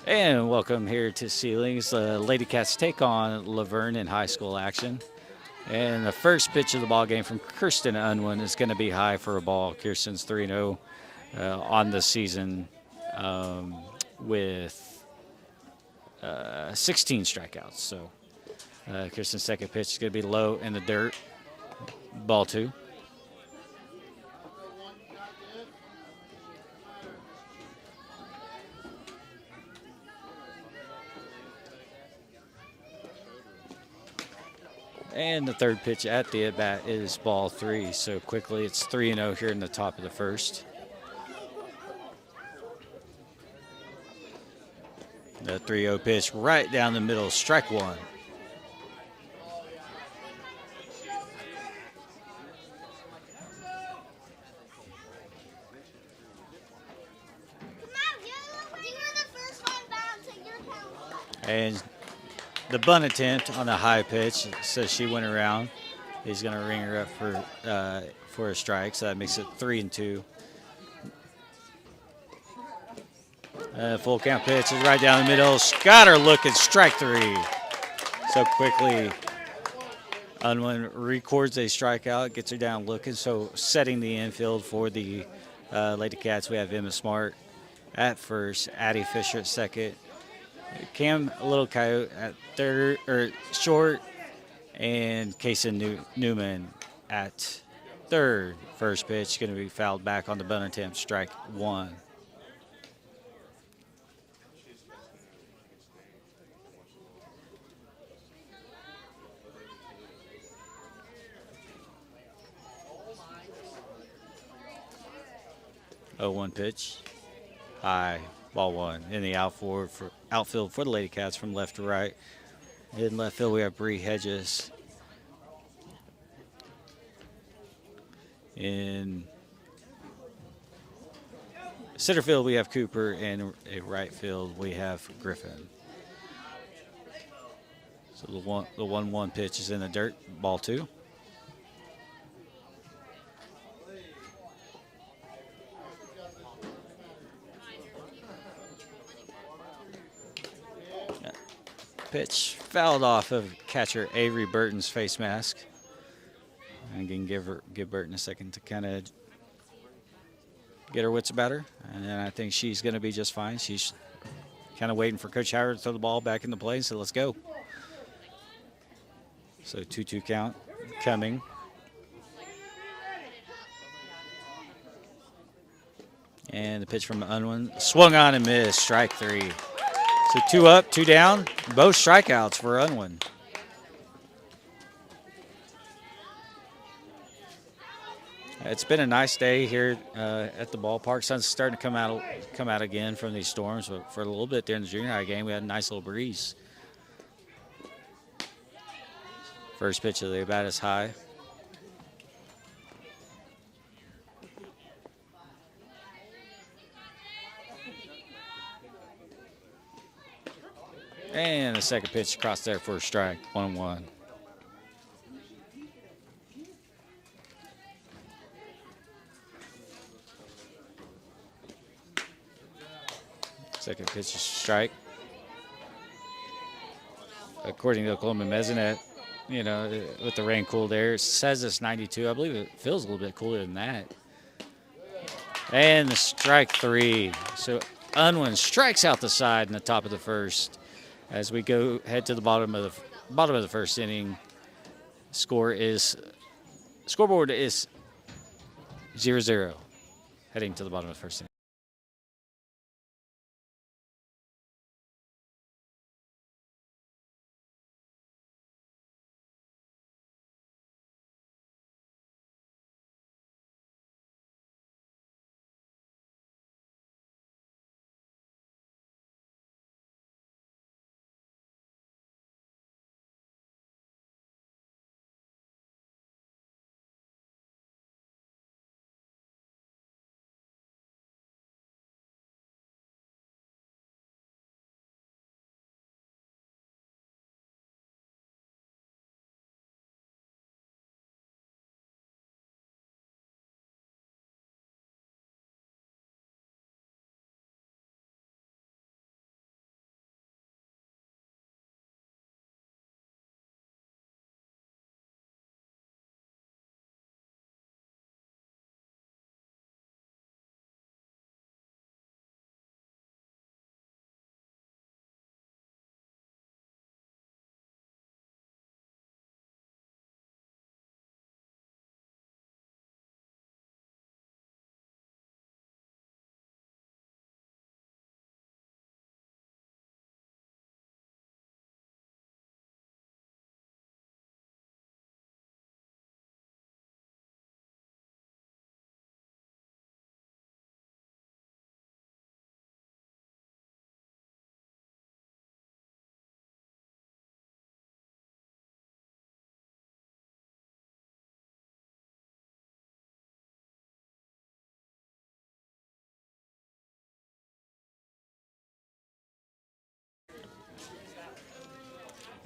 And welcome here to Seiling's Lady Cats take on Laverne in high school action. And the first pitch of the ball game from Kirsten Unwin is going to be high for a ball. Kirsten's 3-0 on the season with 16 strikeouts. So Kirsten's second pitch is going to be low in the dirt. Ball two. And the third pitch at the at-bat is ball three. So quickly it's 3-0 here in the top of the first. The 3-0 pitch right down the middle, strike one. And the bunt attempt on the high pitch says she went around. He's going to ring her up for a strike, so that makes it 3-2. Full count pitch is right down the middle. Got her looking, strike three. So quickly, Unwin records a strikeout, gets her down looking. So setting the infield for the Lady Cats, we have Emma Smart at first, Addie Fisher at second, Cam Little Coyote at third or short, and Kason Newman at third. First pitch going to be fouled back on the bunt attempt, strike one. Oh, 1 pitch, high, ball one. In the outfield for the Lady Cats from left to right. In left field, we have Bree Hedges. In center field, we have Cooper, and in right field, we have Griffin. So the 1-1 pitch is in the dirt, ball two. Pitch fouled off of catcher Avery Burton's face mask. And again, give Burton a second to kind of get her wits about her. And then I think she's going to be just fine. She's kind of waiting for Coach Howard to throw the ball back into play, so let's go. So 2-2 count coming. And the pitch from Unwin swung on and missed, strike three. So 2 up, 2 down, both strikeouts for Unwin. It's been a nice day here at the ballpark. Sun's starting to come out again from these storms, but for a little bit during the junior high game, we had a nice little breeze. First pitch of the at-bat is high. And the second pitch across there for a strike, 1-1. Second pitch is strike. According to Oklahoma Mesonet, with the rain cooled air, it says it's 92. I believe it feels a little bit cooler than that. And the strike three. So Unwin strikes out the side in the top of the first. As we head to the bottom of the first inning, scoreboard is 0-0, heading to the bottom of the first inning.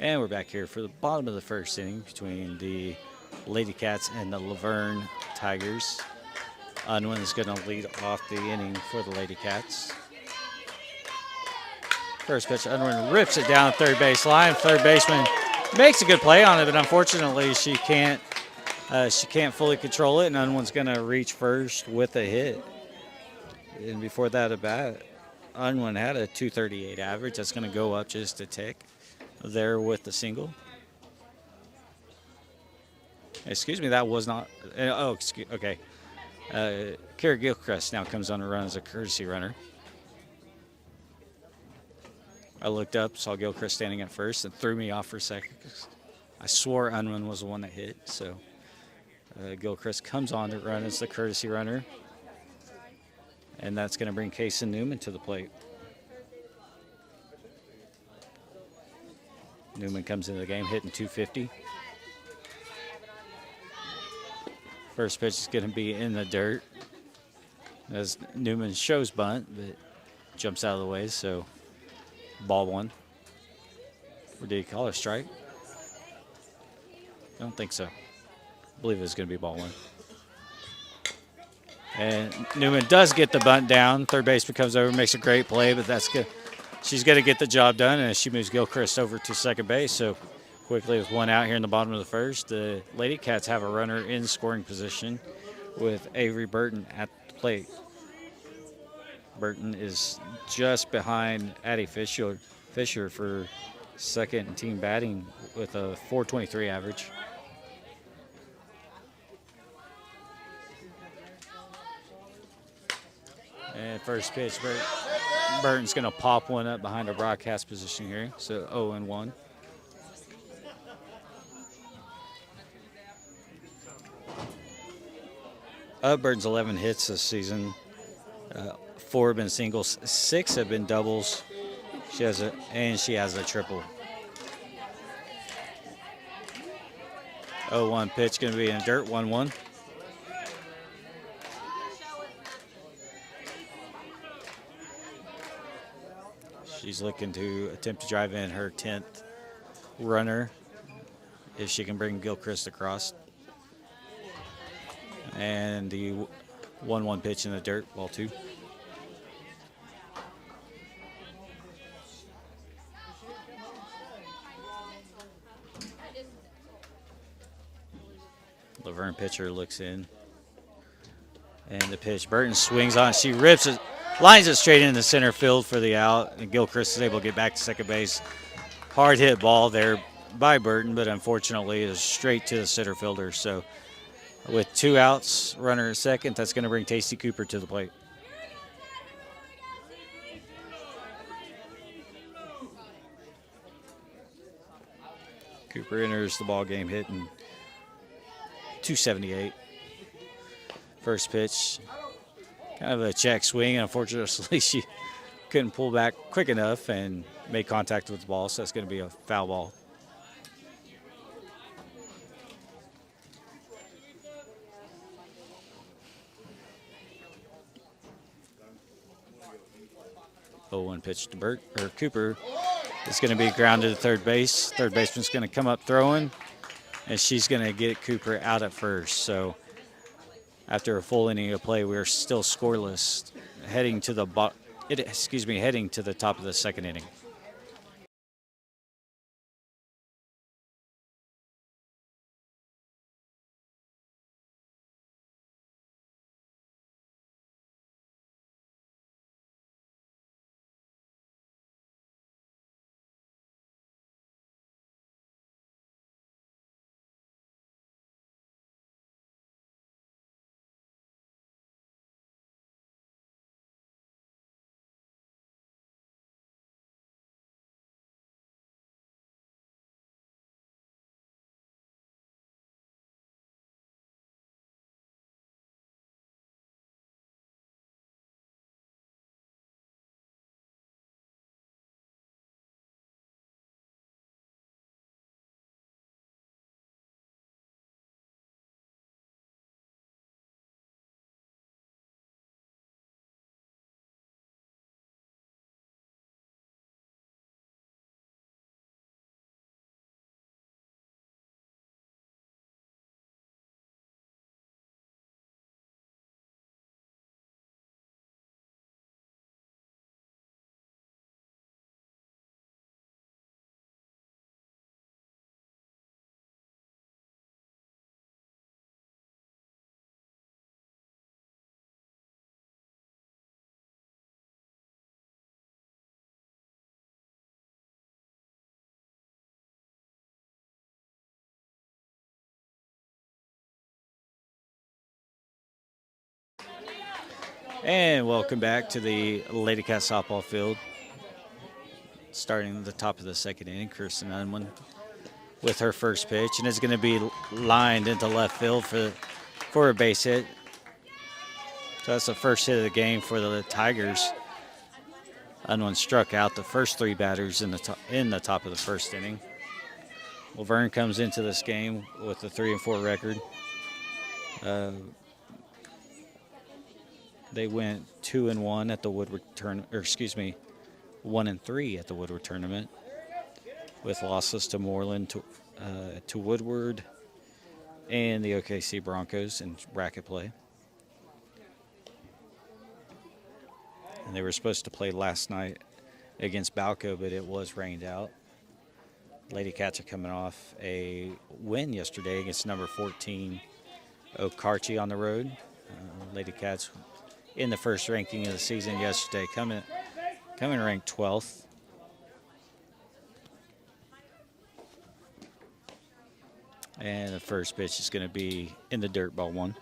And we're back here for the bottom of the first inning between the Lady Cats and the Laverne Tigers. Unwin is going to lead off the inning for the Lady Cats. First pitch, Unwin rips it down third base line. Third baseman makes a good play on it, but unfortunately she can't fully control it, and Unwin's going to reach first with a hit. And before that at bat, Unwin had a 238 average. That's going to go up just a tick there with the single. Excuse me, that was not. Okay. Kara Gilchrist now comes on to run as a courtesy runner. I looked up, saw Gilchrist standing at first, and threw me off for a second. I swore Unwin was the one that hit. So Gilchrist comes on to run as the courtesy runner, and that's going to bring Kason Newman to the plate. Newman comes into the game hitting .250. First pitch is going to be in the dirt as Newman shows bunt, but jumps out of the way, so ball one. Or did he call it a strike? I don't think so. I believe it was going to be ball one. And Newman does get the bunt down. Third baseman comes over, makes a great play, but that's good. She's going to get the job done, and she moves Gilchrist over to second base. So quickly with one out here in the bottom of the first, the Lady Cats have a runner in scoring position with Avery Burton at the plate. Burton is just behind Addie Fisher for second team batting with a .423 average. And first pitch, Burton's going to pop one up behind our broadcast position here. So 0-1. Burton's 11 hits this season. 4 have been singles, 6 have been doubles. She has a triple. 0-1 pitch going to be in dirt, 1-1. She's looking to attempt to drive in her 10th runner if she can bring Gilchrist across. And the 1-1 pitch in the dirt, ball 2. Laverne pitcher looks in. And the pitch, Burton swings on. She rips it, lines it straight into center field for the out. And Gilchrist is able to get back to second base. Hard hit ball there by Burton, but unfortunately is straight to the center fielder. So with 2 outs, runner at second, that's going to bring Tasty Cooper to the plate. Cooper enters the ball game hitting .278. First pitch, kind of a check swing. Unfortunately, she couldn't pull back quick enough and make contact with the ball, so that's going to be a foul ball. One pitch to Cooper. It's going to be grounded to third base. Third baseman's going to come up throwing, and she's going to get Cooper out at first. So after a full inning of play, we're still scoreless, heading to the top of the second inning. And welcome back to the Lady Cat softball field. Starting at the top of the second inning, Kirsten Unwin with her first pitch, and it's going to be lined into left field for a base hit. So that's the first hit of the game for the Tigers. Unwin struck out the first three batters in the top of the first inning. Laverne comes into this game with a 3-4 record. They went 2-1 at the Woodward tournament, 1-3 at the Woodward tournament, with losses to Moreland, to Woodward, and the OKC Broncos in bracket play. And they were supposed to play last night against Balco, but it was rained out. Lady Cats are coming off a win yesterday against number 14 Okarche on the road. Lady Cats in the first ranking of the season yesterday, coming ranked 12th. And the first pitch is going to be in the dirt, ball one.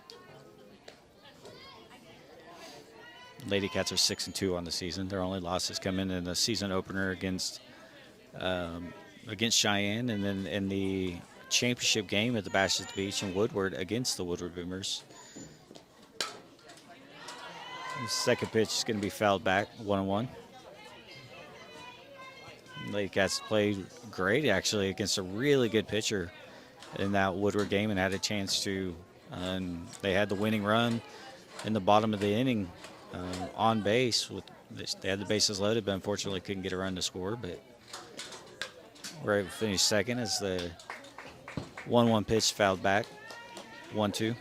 Lady Cats are 6-2 on the season. Their only losses come in the season opener against Cheyenne, and then in the championship game at the Bash at the Beach in Woodward against the Woodward Boomers. The second pitch is going to be fouled back, 1-1. Lady Cats played great, actually, against a really good pitcher in that Woodward game and had a chance to. They had the winning run in the bottom of the inning on base. They had the bases loaded, but unfortunately couldn't get a run to score. But we're able to finish second as the 1-1 pitch fouled back, 1-2.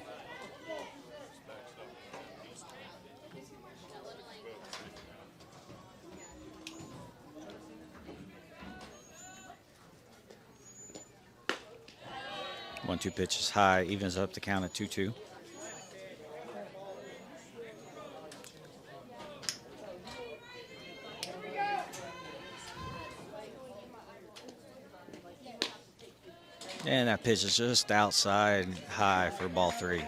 One-two pitch is high, evens up the count at 2-2. And that pitch is just outside high for ball three.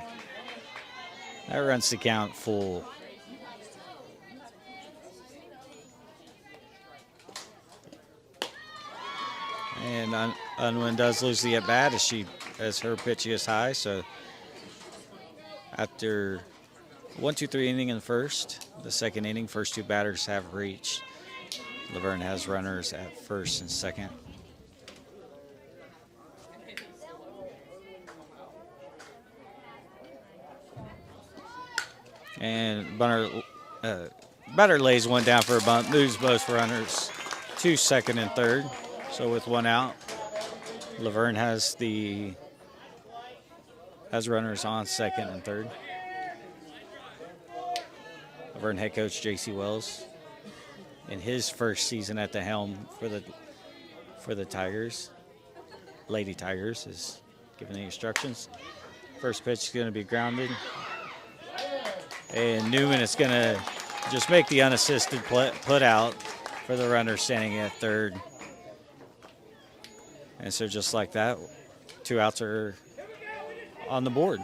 That runs the count full. And Unwin does lose the at-bat as her pitch is high. So after 1-2-3 inning in the first, the second inning, first two batters have reached. Laverne has runners at first and second. And batter lays one down for a bunt, moves both runners to second and third. So with one out, Laverne has runners on second and third. Laverne head coach J.C. Wells, in his first season at the helm for the Tigers, Lady Tigers, is giving the instructions. First pitch is going to be grounded. And Newman is going to just make the unassisted put out for the runner standing at third. And so just like that, two outs are on the board.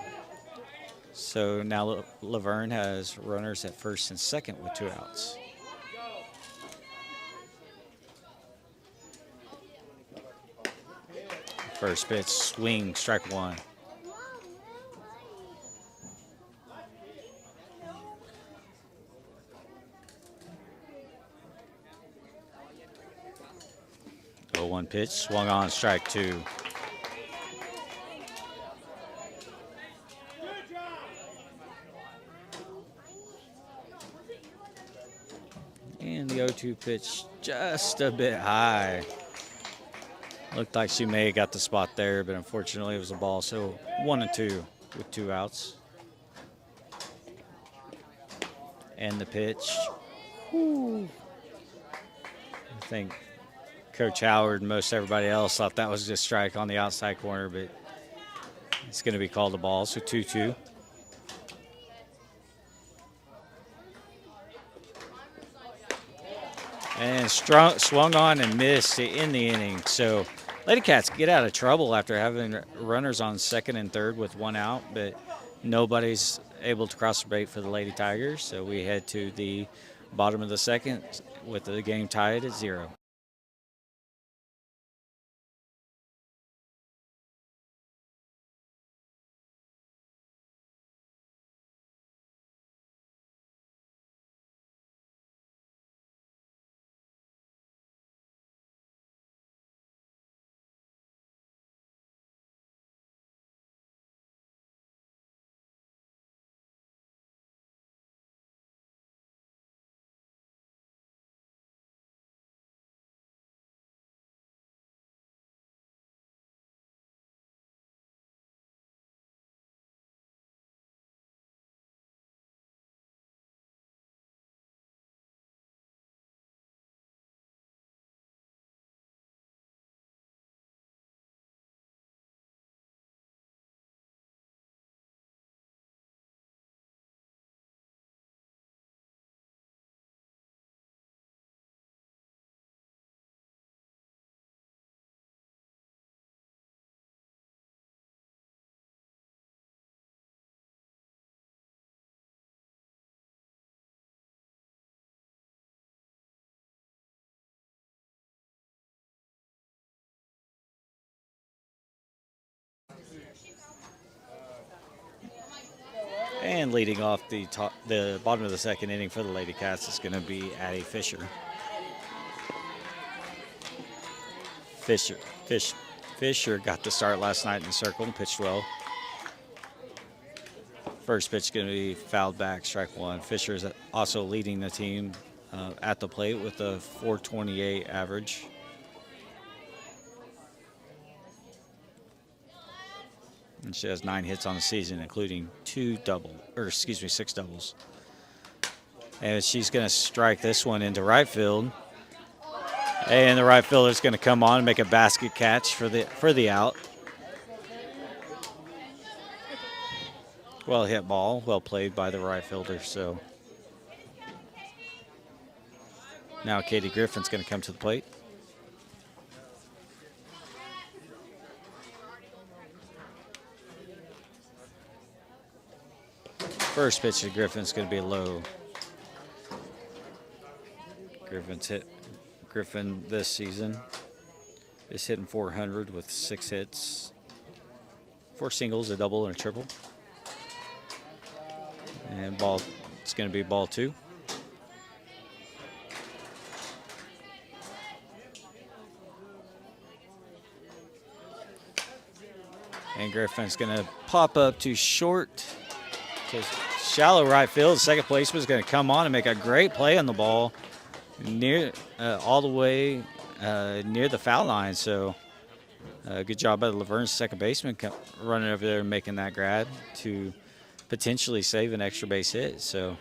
So now Laverne has runners at first and second with two outs. First pitch, swing, strike one. One pitch, swung on, strike two. And the 0-2 pitch just a bit high. Looked like she may have got the spot there, but unfortunately it was a ball. So 1-2 with two outs. And the pitch. Whew. I think Coach Howard and most everybody else thought that was just strike on the outside corner, but it's going to be called a ball, so 2-2. And swung on and missed in the inning. So Lady Cats get out of trouble after having runners on second and third with one out, but nobody's able to cross the plate for the Lady Tigers. So we head to the bottom of the second with the game tied at 0. And leading off the bottom of the second inning for the Lady Cats is going to be Addie Fisher. Fisher, Fisher got the start last night in the circle and pitched well. First pitch going to be fouled back, strike one. Fisher is also leading the team at the plate with a .428 average. And she has 9 hits on the season, including 6 doubles. And she's going to strike this one into right field. And the right fielder is going to come on and make a basket catch for the out. Well hit ball, well played by the right fielder. So now Katie Griffin's going to come to the plate. First pitch to Griffin's going to be low. Griffin this season is hitting .400 with 6 hits, 4 singles, a double, and a triple. And it's going to be ball 2. And Griffin's going to pop up to short, to shallow right field. The second baseman is going to come on and make a great play on the ball near all the way near the foul line. So good job by the Laverne's second baseman running over there and making that grab to potentially save an extra base hit. So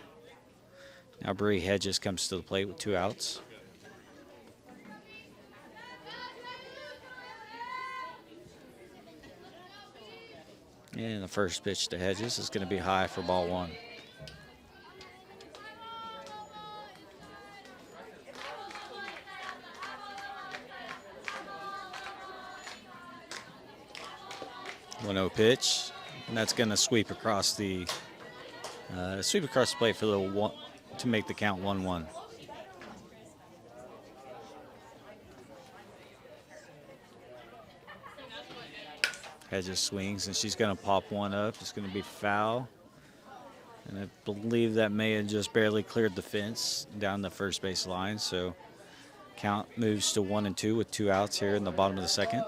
now Bree Hedges comes to the plate with 2 outs. And the first pitch to Hedges is going to be high for ball 1. One-0 pitch, and that's going to sweep across the plate for the one to make the count 1-1. Hedges swings, and she's going to pop one up. It's going to be foul, and I believe that may have just barely cleared the fence down the first base line. So count moves to 1-2 with 2 outs here in the bottom of the second.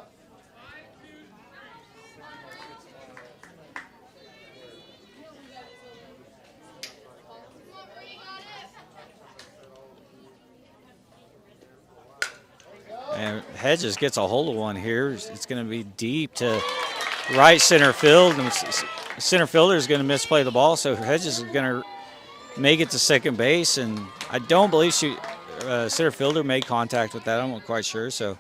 And Hedges gets a hold of one here. It's going to be deep to right center field. And center fielder is going to misplay the ball, so Hedges is going to make it to second base. And I don't believe center fielder made contact with that. I'm not quite sure. So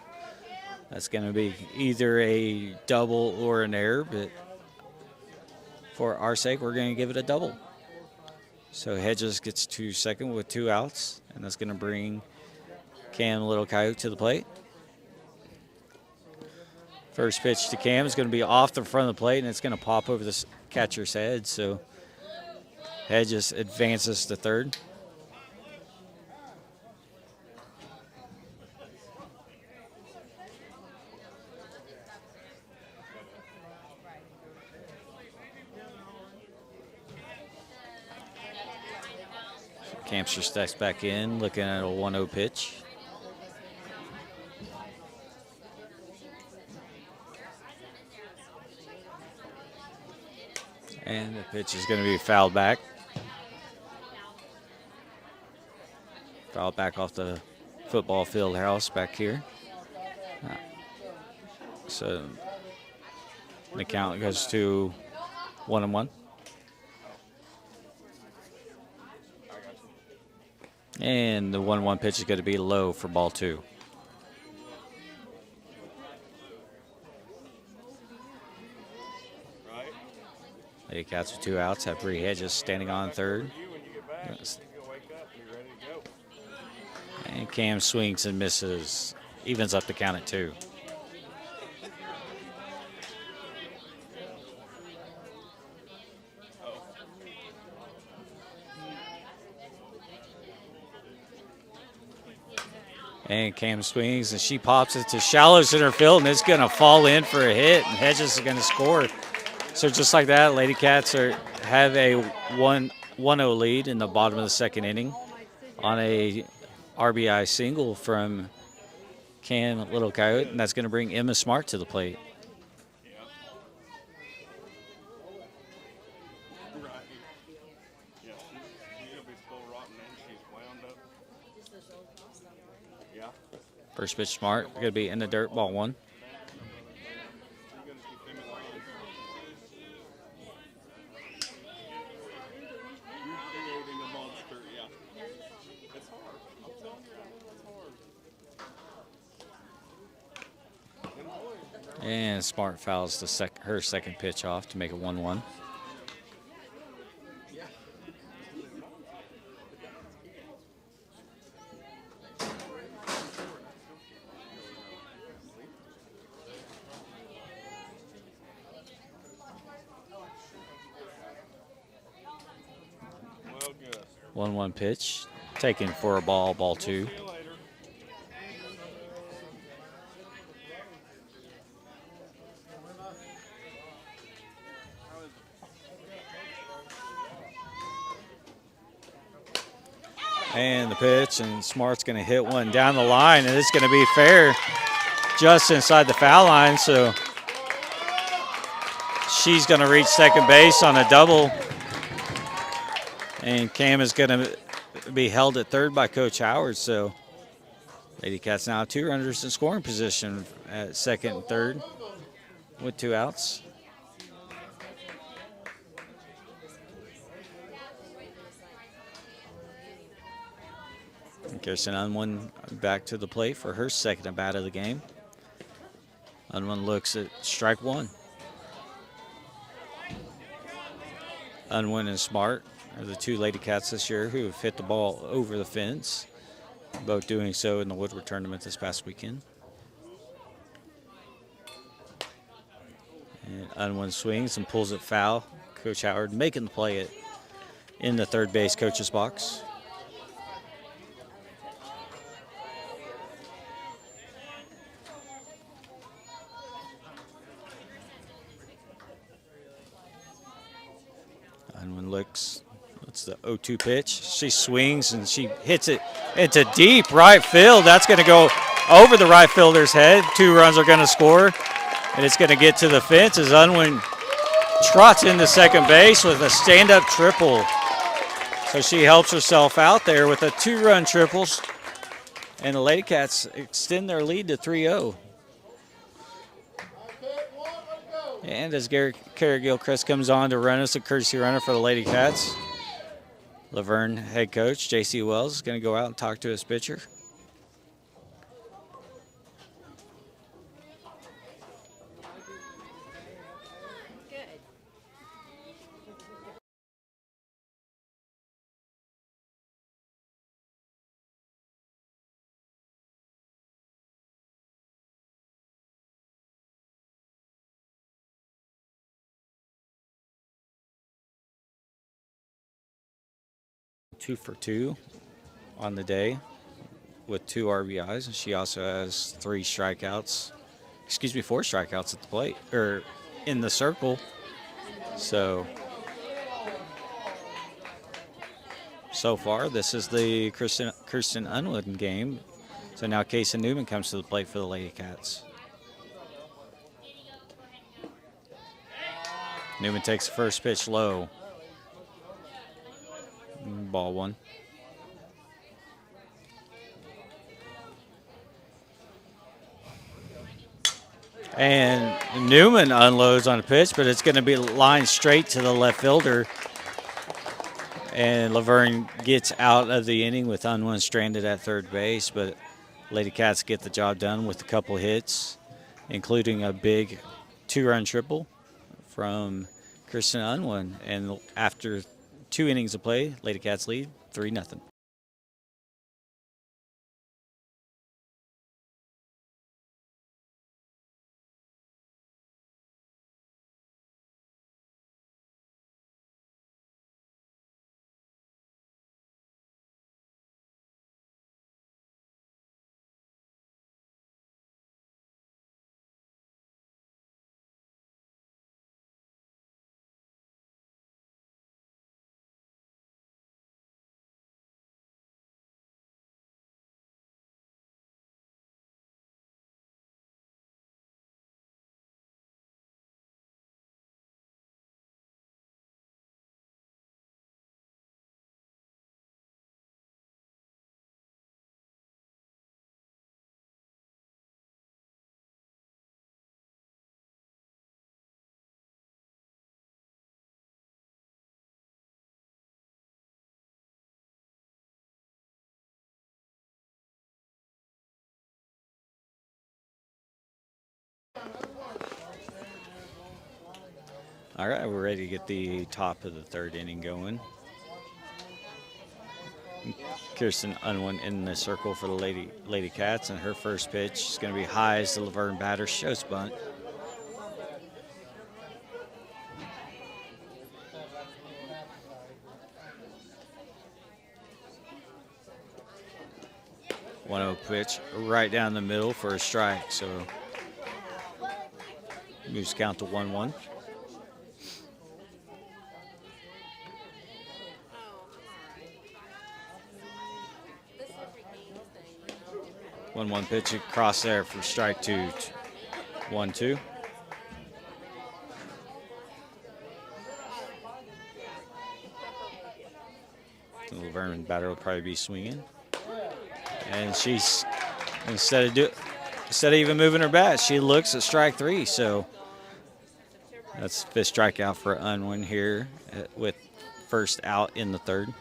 that's going to be either a double or an error. But for our sake, we're going to give it a double. So Hedges gets to second with 2 outs, and that's going to bring Cam Little Coyote to the plate. First pitch to Cam is going to be off the front of the plate, and it's going to pop over the catcher's head. So Hedges advances to third. Campster steps back in, looking at a 1-0 pitch. And the pitch is going to be fouled back. Fouled back off the football field house back here. So the count goes to 1-1. And the 1-1 pitch is going to be low for ball 2. Lady Cats with 2 outs, have Bree Hedges standing on third. And Cam swings and misses, evens up the count at 2. And Cam swings, and she pops it to shallow center field, and it's going to fall in for a hit, and Hedges is going to score. So just like that, Lady Cats have a 1-0 lead in the bottom of the second inning on a RBI single from Cam Little Coyote, and that's going to bring Emma Smart to the plate. First pitch Smart, going to be in the dirt, ball 1. And Smart fouls her second pitch off to make it 1-1. Well, good. 1-1 pitch, taken for a ball, ball 2. And the pitch, and Smart's going to hit one down the line, and it's going to be fair just inside the foul line. So she's going to reach second base on a double, and Cam is going to be held at third by Coach Howard. So Lady Cats now 2 runners in scoring position at second and third with 2 outs. Kirsten Unwin back to the plate for her second at bat of the game. Unwin looks at strike 1. Unwin and Smart are the 2 Lady Cats this year who have hit the ball over the fence, both doing so in the Woodward tournament this past weekend. And Unwin swings and pulls it foul. Coach Howard making the play in the third base coach's box. Unwin looks, it's the 0-2 pitch. She swings and she hits it into deep right field. That's going to go over the right fielder's head. 2 runs are going to score, and it's going to get to the fence as Unwin trots into second base with a stand-up triple. So she helps herself out there with a 2-run triple, and the Lady Cats extend their lead to 3-0. And as Carrie Gilchrist comes on to run us a courtesy runner for the Lady Cats, Laverne head coach J.C. Wells is going to go out and talk to his pitcher. 2 for 2 on the day with 2 RBIs, and she also has 4 strikeouts at the plate, or in the circle. So far, this is the Kirsten Unwin game. So now Casey Newman comes to the plate for the Lady Cats. Newman takes the first pitch low. Ball 1. And Newman unloads on a pitch, but it's going to be lined straight to the left fielder. And Laverne gets out of the inning with Unwin stranded at third base, but Lady Cats get the job done with a couple hits, including a big 2-run triple from Kristen Unwin. And after 2 innings of play, Lady Cats lead 3-0. All right, we're ready to get the top of the 3rd inning going. Kirsten Unwin in the circle for the Lady Cats, and her first pitch is going to be high as the Laverne batter shows bunt. One 0 pitch right down the middle for a strike, so moves count to 1-1. 1-1 pitch across there for strike 2. 1-2. The Laverne batter will probably be swinging, and she's instead of even moving her bat, she looks at strike 3. So that's 5th strikeout for Unwin here with first out in the 3rd.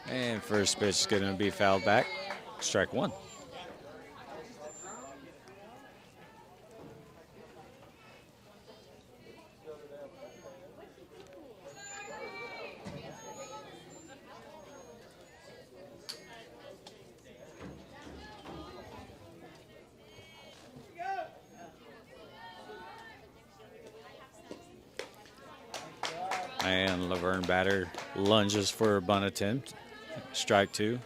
And first pitch is going to be fouled back. Strike 1. And Laverne batter lunges for a bunt attempt. Strike 2.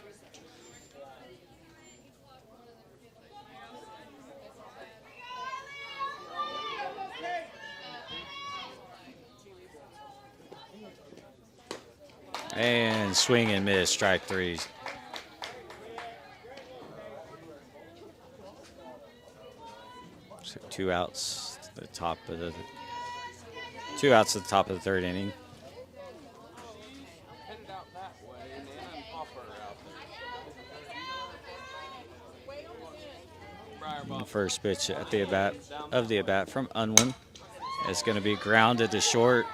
And swing and miss, strike 3. So 2 outs at the top of the 3rd inning. And the first pitch at the at-bat from Unwin is going to be grounded to short.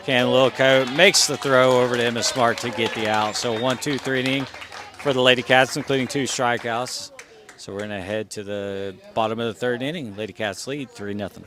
Ken Lilco makes the throw over to Emma Smart to get the out. So 1-2-3 inning for the Lady Cats, including 2 strikeouts. So we're going to head to the bottom of the 3rd inning. Lady Cats lead 3-0.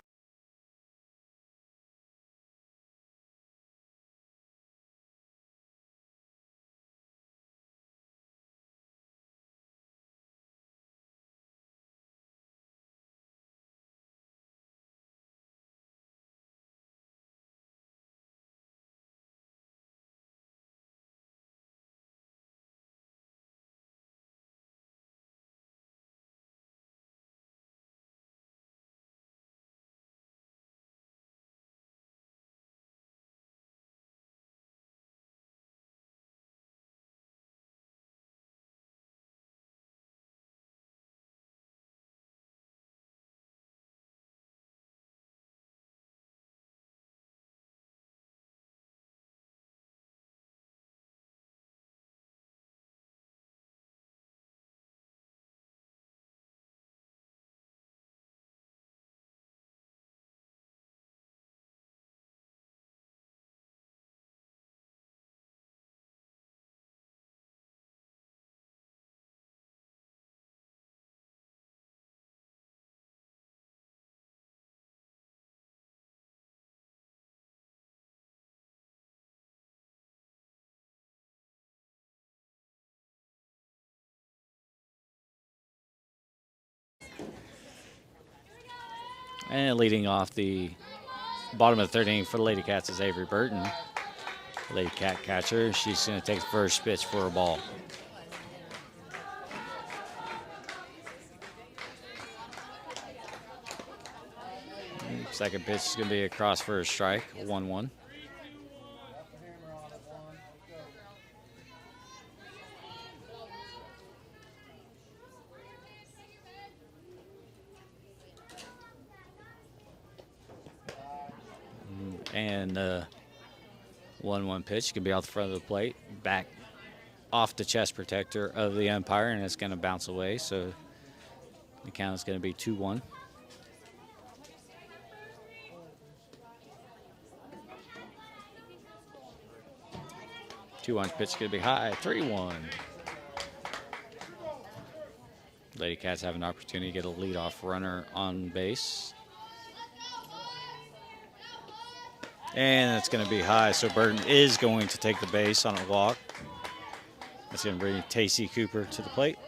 And leading off the bottom of the third inning for the Lady Cats is Avery Burton. Lady Cat catcher. She's going to take the first pitch for a ball. Second pitch is going to be across for a strike, 1-1. And 1-1 pitch can be off the front of the plate, back off the chest protector of the umpire, and it's going to bounce away. So the count is going to be 2-1. 2-1 pitch is going to be high, 3-1. Lady Cats have an opportunity to get a leadoff runner on base. And it's going to be high, so Burton is going to take the base on a walk. That's going to bring Tacey Cooper to the plate.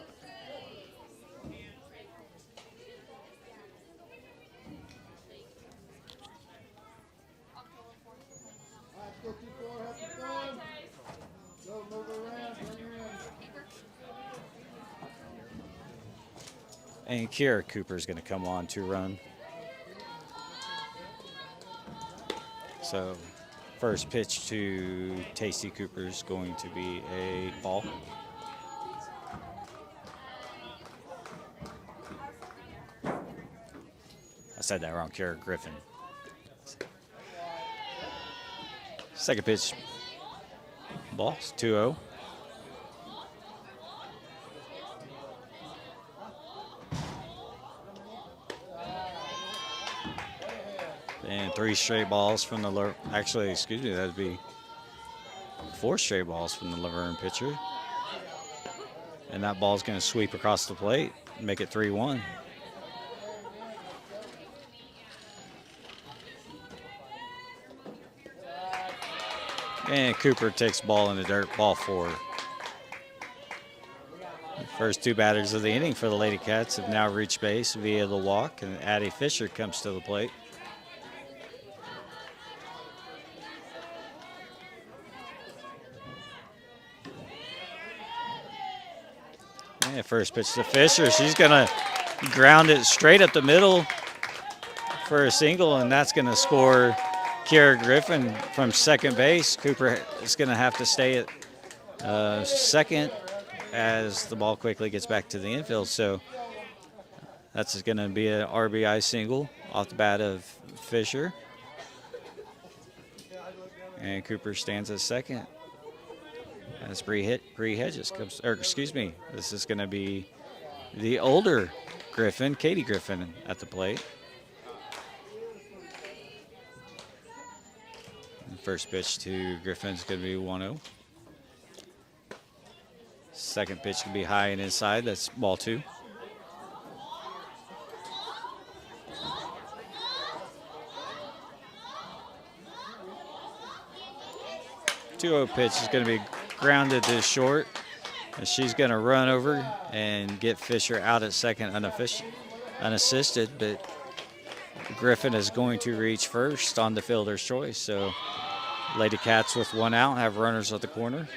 And Kiera Cooper is going to come on to run. So first pitch to Tacey Cooper is going to be a ball. I said that wrong, Kiera Griffin. Second pitch, ball, 2-0. And 3 straight balls from the, actually, excuse me, that'd be 4 straight balls from the Laverne pitcher. And that ball's going to sweep across the plate and make it 3-1. And Cooper takes the ball in the dirt, ball 4. The first 2 batters of the inning for the Lady Cats have now reached base via the walk, and Addie Fisher comes to the plate. And first pitch to Fisher. She's going to ground it straight up the middle for a single, and that's going to score Kiera Griffin from second base. Cooper is going to have to stay at second as the ball quickly gets back to the infield. So that's going to be an RBI single off the bat of Fisher. And Cooper stands at second. As Bree Hedges comes, or excuse me, this is going to be the older Griffin, Katie Griffin, at the plate. And first pitch to Griffin is going to be 1-0. Second pitch can be high and inside. That's ball 2. Two-0 pitch is going to be grounded to short, and she's going to run over and get Fisher out at second unassisted, but Griffin is going to reach first on the fielder's choice. So Lady Cats with 1 out have runners at the corner.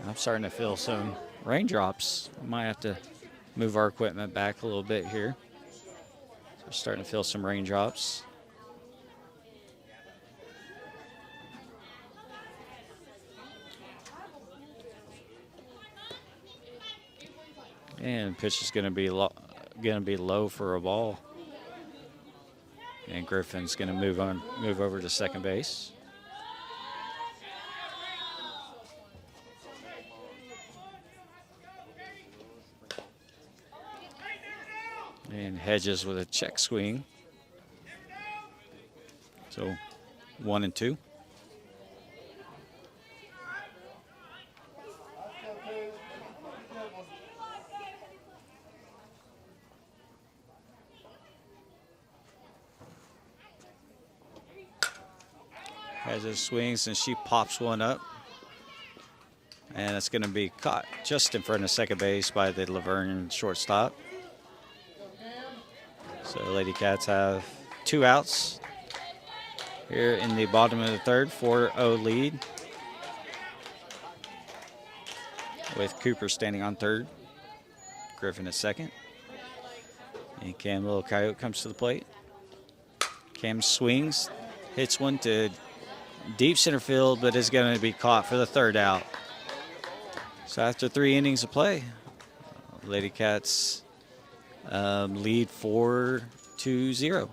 I'm starting to feel some raindrops. We might have to move our equipment back a little bit here. So we're starting to feel some raindrops. And pitch is going to be low for a ball. And Griffin's going to move over to second base. And Hedges with a check swing. So 1-2. Hedges swings and she pops one up. And it's going to be caught just in front of second base by the Laverne shortstop. So Lady Cats have 2 outs here in the bottom of the third, 4-0 lead, with Cooper standing on third, Griffin at second. And Cam Little Coyote comes to the plate. Cam swings, hits one to deep center field, but is going to be caught for the third out. So after 3 innings of play, Lady Cats lead 4-0.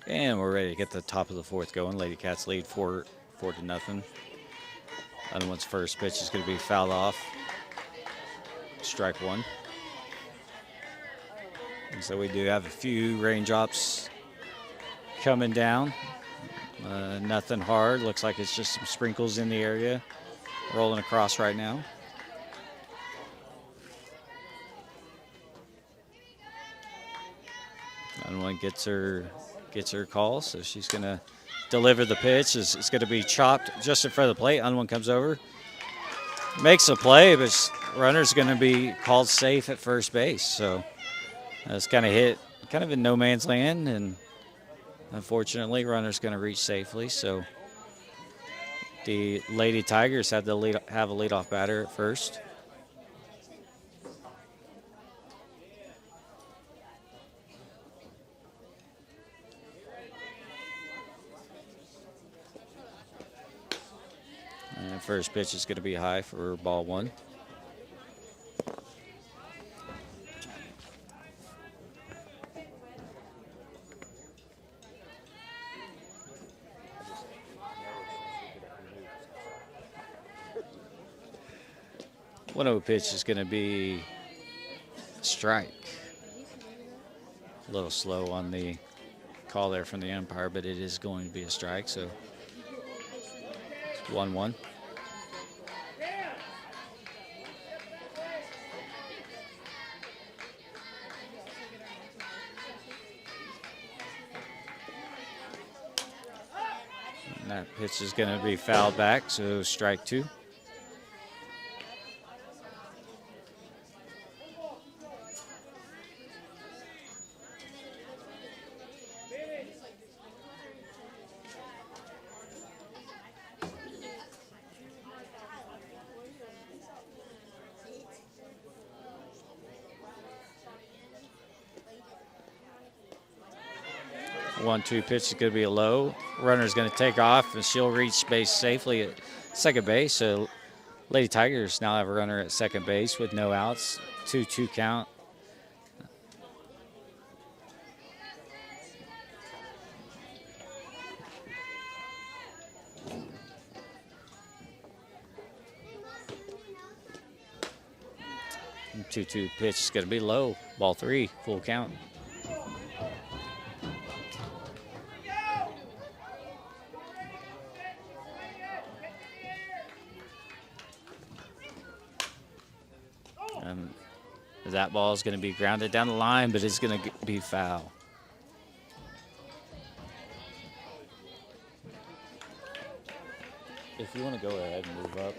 And we're ready to get the top of the fourth going. Lady Cats lead 4-0. Unwin's first pitch is going to be fouled off. Strike one. And so we do have a few raindrops coming down. Nothing hard. Looks like it's just some sprinkles in the area. Rolling across right now. Unwin gets her call, so she's going to deliver the pitch. It's going to be chopped just in front of the plate. Unwin comes over, makes a play, but runner's going to be called safe at first base. So it's kind of hit kind of in no man's land, and unfortunately, runner's going to reach safely. So the Lady Tigers have a leadoff batter at first. And first pitch is going to be high for ball one. One over pitch is going to be strike. A little slow on the call there from the umpire, but it is going to be a strike. So 1-1. And that pitch is going to be fouled back, so strike two. One-two pitch is going to be a low. Runner's going to take off, and she'll reach base safely at second base. So Lady Tigers now have a runner at second base with no outs. 2-2 count. And 2-2 pitch is going to be low. Ball three, full count. Um, that ball is going to be grounded down the line, but it's going to be foul. If you want to go ahead and move up,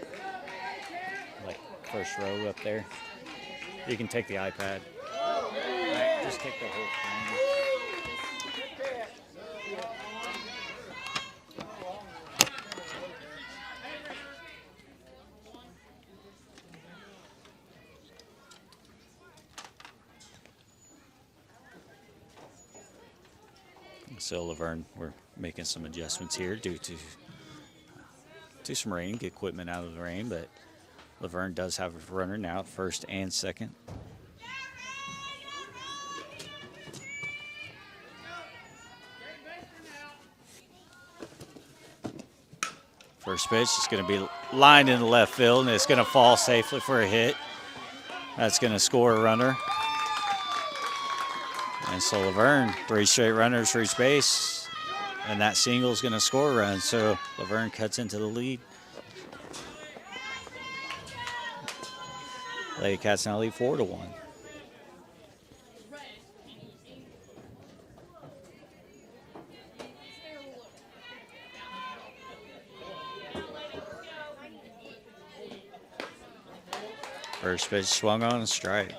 like first row up there, you can take the iPad. Just take the whole thing. So Laverne, we're making some adjustments here due to some rain, get equipment out of the rain, but Laverne does have a runner now at first and second. First pitch is going to be lined in the left field, and it's going to fall safely for a hit. That's going to score a runner. And so Laverne, 3 straight runners reach base, and that single is going to score a run. So Laverne cuts into the lead. Lady Cats now lead 4-1. First pitch swung on a strike.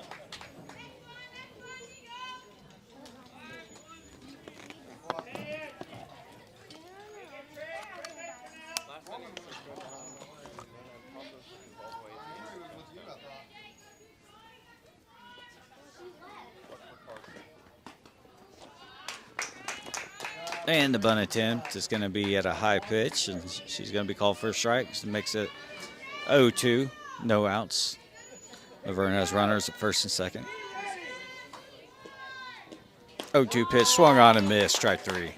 And the bunt attempt is going to be at a high pitch, and she's going to be called for a strike. So it makes it 0-2, no outs. Laverne has runners at first and second. 0-2 pitch, swung on and missed, strike 3.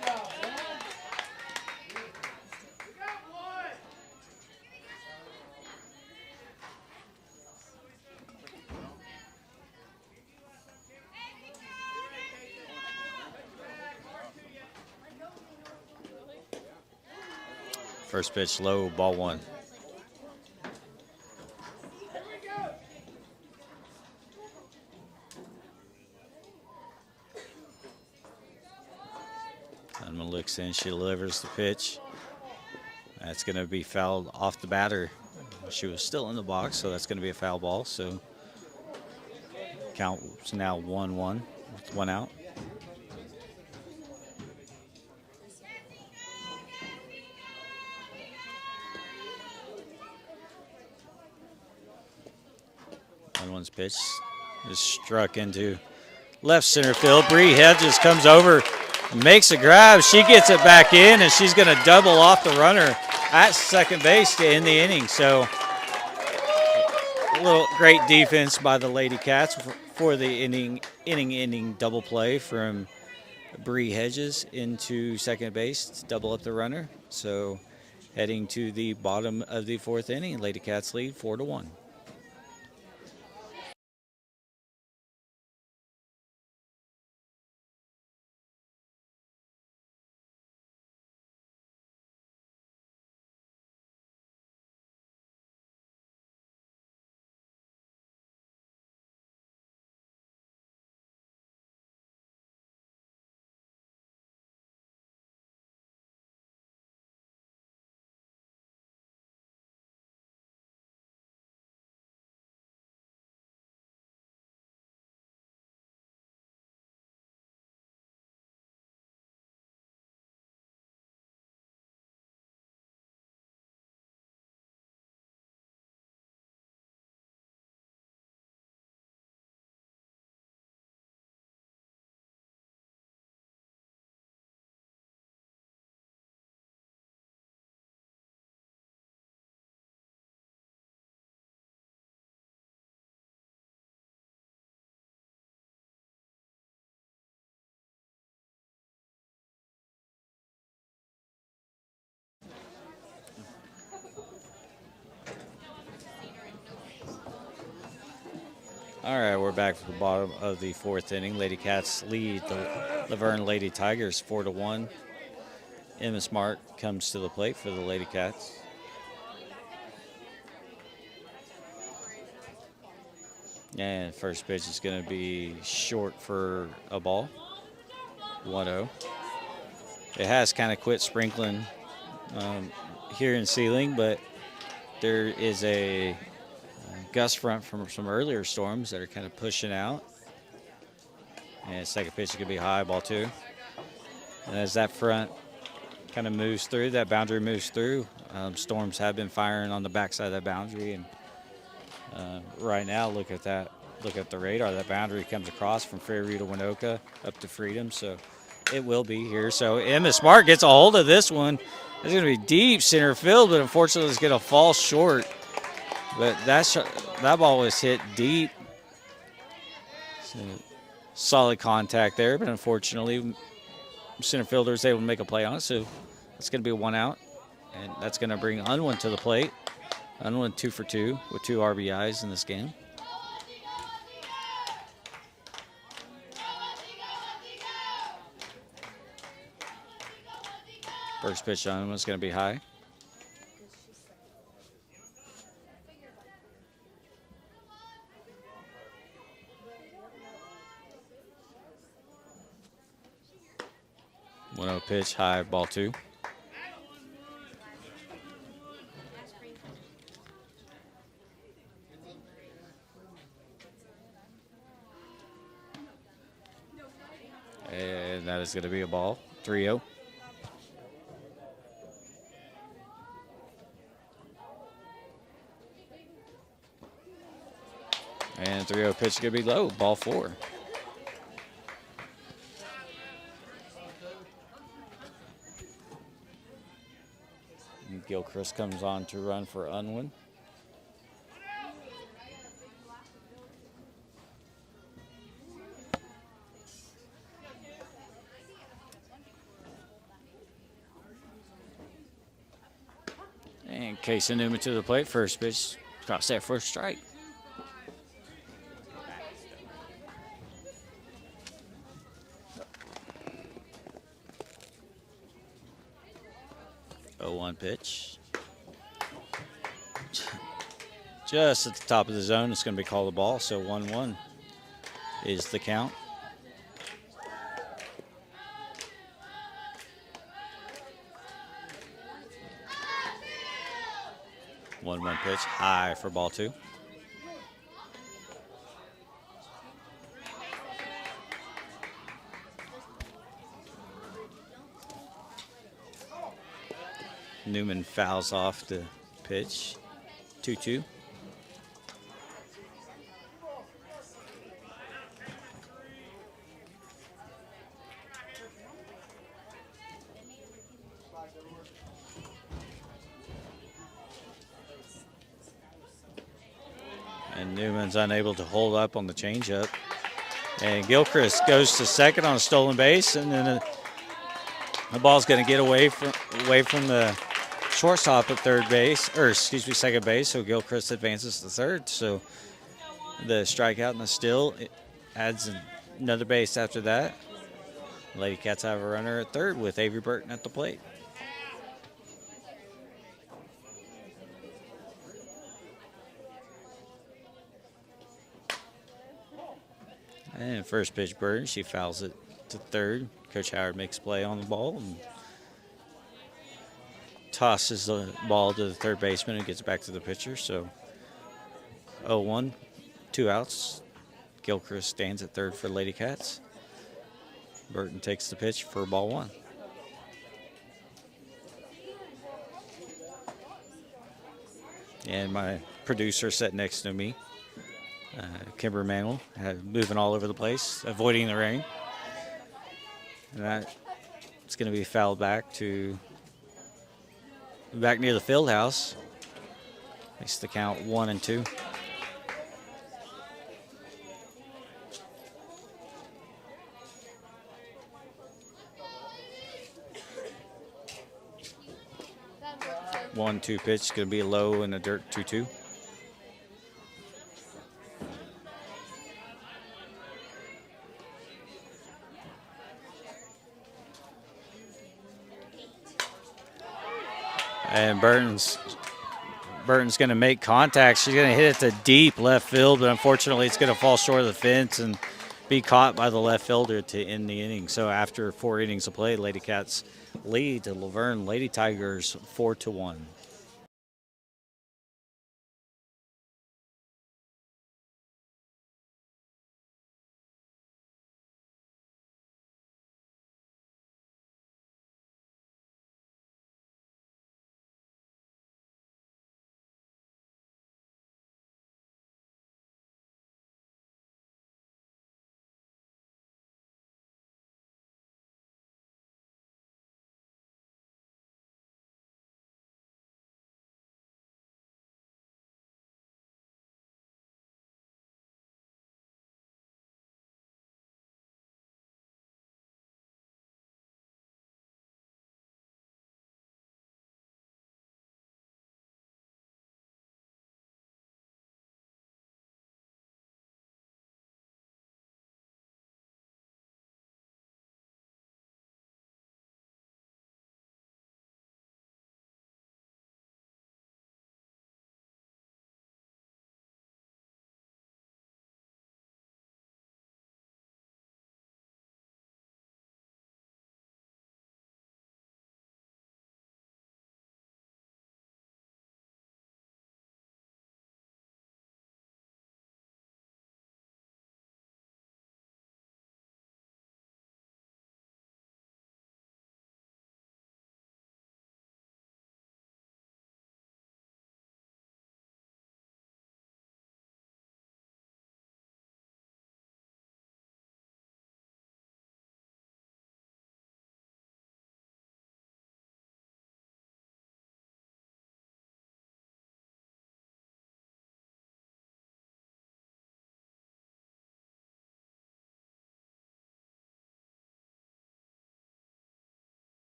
First pitch low, ball 1. Unman looks in, she delivers the pitch. That's going to be fouled off the batter. She was still in the box, so that's going to be a foul ball. So count is now 1-1 with 1 out. One's pitch is struck into left center field. Bree Hedges comes over, makes a grab. She gets it back in, and she's going to double off the runner at second base to end the inning. So a little great defense by the Lady Cats for the inning-ending double play from Bree Hedges into second base to double up the runner. So heading to the bottom of the 4th inning, Lady Cats lead 4-1. All right, we're back for the bottom of the 4th inning. Lady Cats lead the Laverne Lady Tigers 4-1. Emma Smart comes to the plate for the Lady Cats. And first pitch is going to be short for a ball. 1-0. It has kind of quit sprinkling here in Seiling, but there is a gust front from some earlier storms that are kind of pushing out. And second pitch is going to be high, ball 2. And as that front kind of moves through, that boundary moves through, storms have been firing on the backside of that boundary. And right now, look at that. Look at the radar. That boundary comes across from Fairview to Winoka up to Freedom. So it will be here. So Emma Smart gets a hold of this one. It's going to be deep center field, but unfortunately it's going to fall short. But that ball was hit deep. So solid contact there, but unfortunately center fielder is able to make a play on it. So it's going to be 1 out, and that's going to bring Unwin to the plate. Unwin 2 for 2 with 2 RBIs in this game. First pitch on him is going to be high. One-0 pitch, high, ball 2. And that is going to be a ball, 3-0. And 3-0 pitch is going to be low, ball 4. And Gilchrist comes on to run for Unwin. And Casey Newman to the plate, first pitch, cross that for a strike. One pitch. Just at the top of the zone, it's going to be called a ball, so 1-1 is the count. One pitch, high for ball 2. Newman fouls off the pitch, 2-2. And Newman's unable to hold up on the changeup. And Gilchrist goes to second on a stolen base, and then the ball's going to get away from the shortstop at second base, so Gilchrist advances to third. So the strikeout and the steal, it adds another base after that. Lady Cats have a runner at third with Avery Burton at the plate. And first pitch Burton, she fouls it to third. Coach Howard makes play on the ball and tosses the ball to the third baseman and gets back to the pitcher. So 0-1, 2 outs. Gilchrist stands at third for Lady Cats. Burton takes the pitch for ball 1. And my producer sat next to me, Kimber Manuel, moving all over the place, avoiding the rain. And it's going to be fouled back near the field house. Makes the count 1-2. One-two pitch, going to be low in the dirt, 2-2. And Burton's Burton's going to make contact. She's going to hit it to deep left field, but unfortunately it's going to fall short of the fence and be caught by the left fielder to end the inning. So after 4 innings of play, Lady Cats lead to Laverne Lady Tigers 4-1.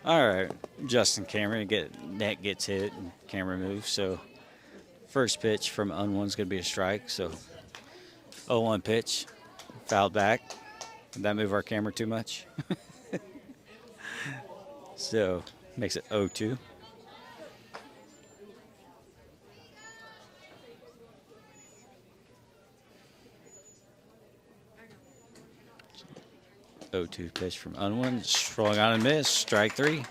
All right, Justin Cameron net gets hit and camera moves. So first pitch from Unwin's going to be a strike. So 0-1 pitch, fouled back. Did that move our camera too much? So makes it 0-2. Pitch from Unwin, swung on and missed, strike 3.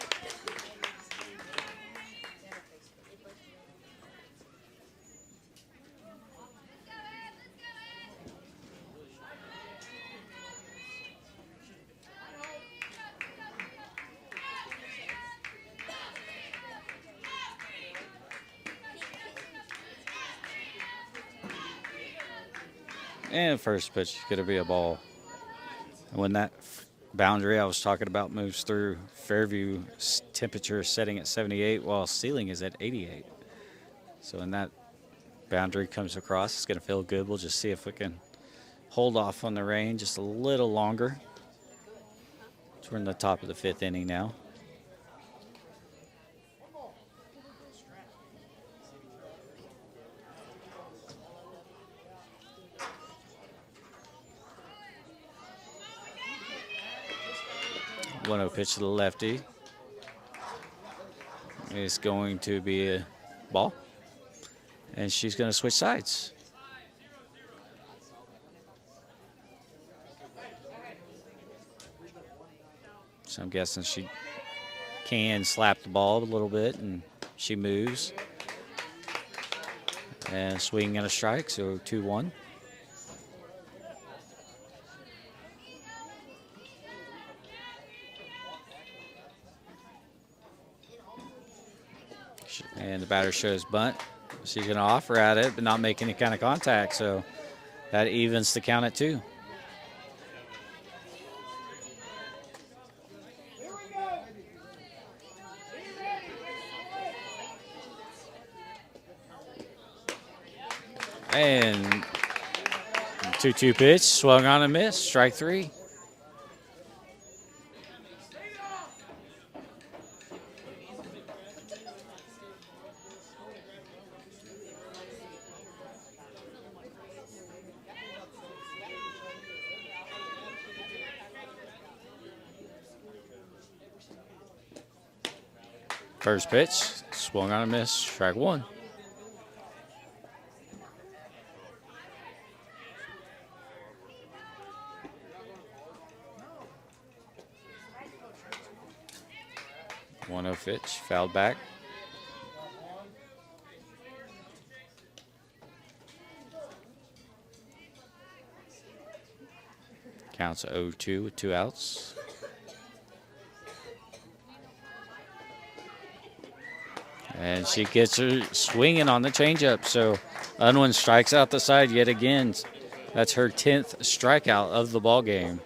And first pitch is going to be a ball. And when that boundary I was talking about moves through, Fairview temperature is setting at 78 while Seiling is at 88. So when that boundary comes across, it's going to feel good. We'll just see if we can hold off on the rain just a little longer. So we're in the top of the 5th inning now. One-0 pitch to the lefty. It's going to be a ball. And she's going to switch sides. So I'm guessing she can slap the ball a little bit, and she moves. And swing and a strike, so 2-1. And the batter shows bunt. She's going to offer at it, but not make any kind of contact. So that evens the count at 2. And 2-2 pitch, swung on and missed, strike 3. First pitch, swung on a miss, strike one. One zero pitch, fouled back. Counts 0-2 with 2 outs. And she gets her swinging on the changeup. So Unwin strikes out the side yet again. That's her 10th strikeout of the ball game.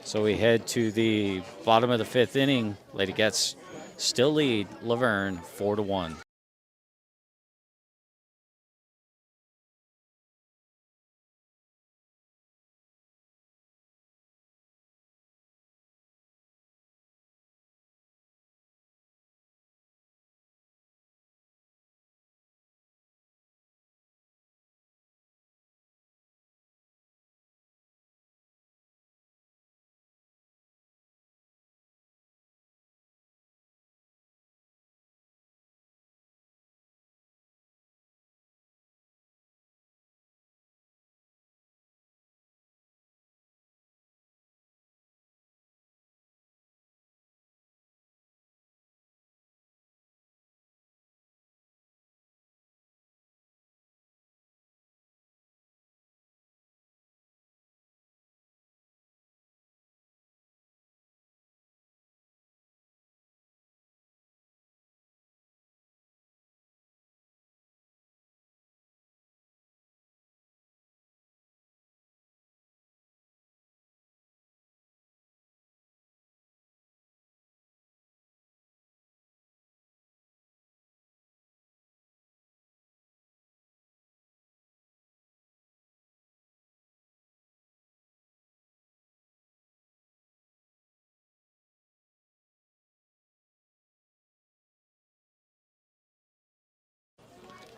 So we head to the bottom of the 5th inning. Lady Cats still lead Laverne 4-1.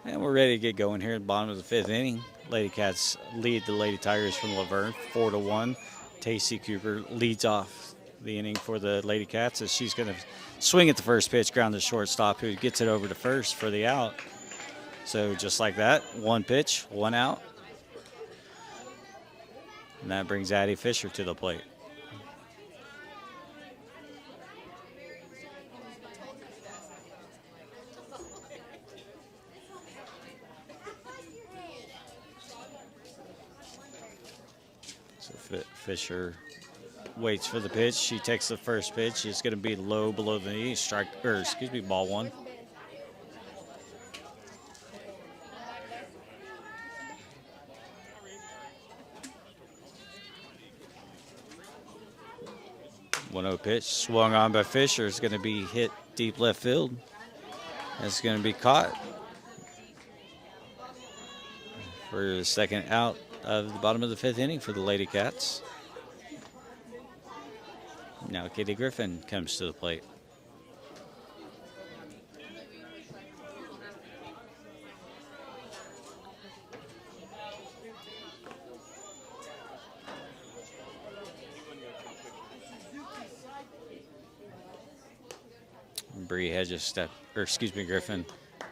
And we're ready to get going here at the bottom of the 5th inning. Lady Cats lead the Lady Tigers from Laverne 4-1. Tacey Cooper leads off the inning for the Lady Cats as she's going to swing at the first pitch, ground to shortstop, who gets it over to first for the out. So just like that, one pitch, one out. And that brings Addie Fisher to the plate. Fisher waits for the pitch. She takes the first pitch. It's going to be low below the knee. Ball one. One 0 pitch swung on by Fisher. It's going to be hit deep left field. It's going to be caught for the second out of the bottom of the 5th inning for the Lady Cats. Now Katie Griffin comes to the plate. Bree Hedges Griffin.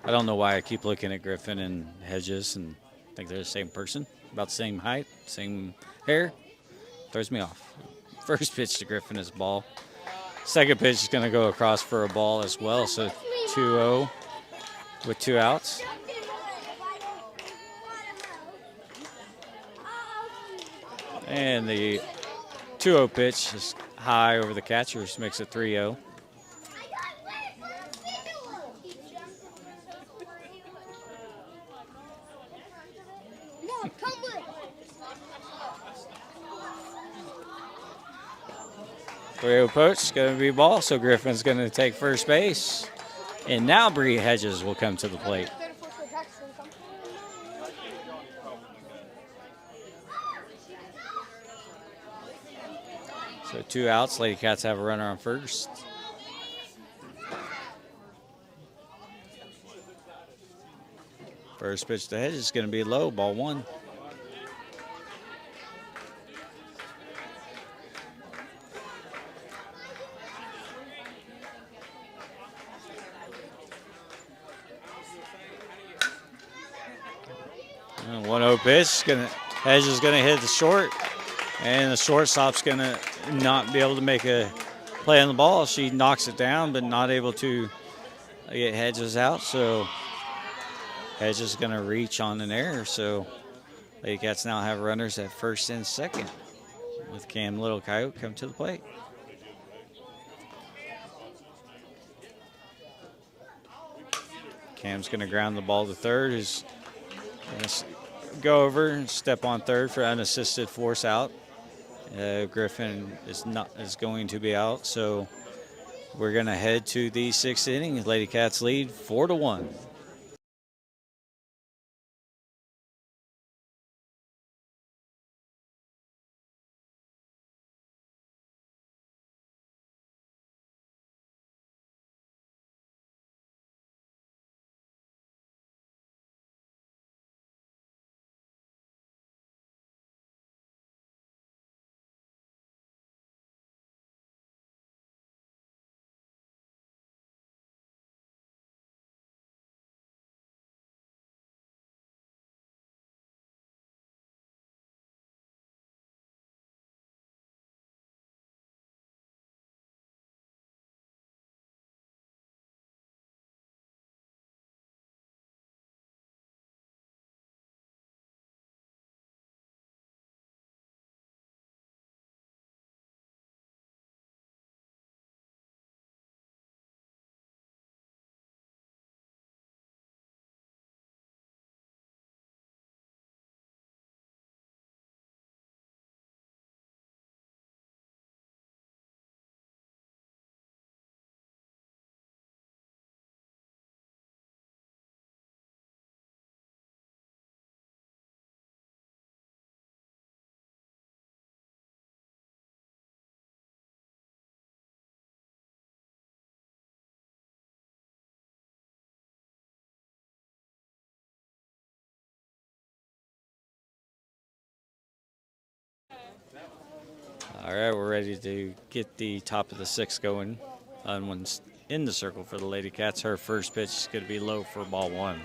I don't know why I keep looking at Griffin and Hedges and think they're the same person, about the same height, same hair. Throws me off. First pitch to Griffin is ball. Second pitch is going to go across for a ball as well. So 2-0 with 2 outs. And the 2-0 pitch is high over the catchers, makes it 3-0. Poach going to be ball, so Griffin's going to take first base. And now Bree Hedges will come to the plate. So 2 outs. Lady Cats have a runner on first. First pitch to Hedges is going to be low, ball one. 1-0 pitch. Hedge is going to hit the short, and the shortstop's going to not be able to make a play on the ball. She knocks it down, but not able to get Hedges out. So Hedges is going to reach on an error. So Lady Cats now have runners at first and second with Cam Little Coyote come to the plate. Cam's going to ground the ball to third. Who's going to go over and step on third for unassisted force out. Griffin is going to be out, so we're going to head to the sixth inning. Lady Cats lead 4-1. All right, we're ready to get the top of the sixth going. Unwin's in the circle for the Lady Cats. Her first pitch is going to be low for ball one.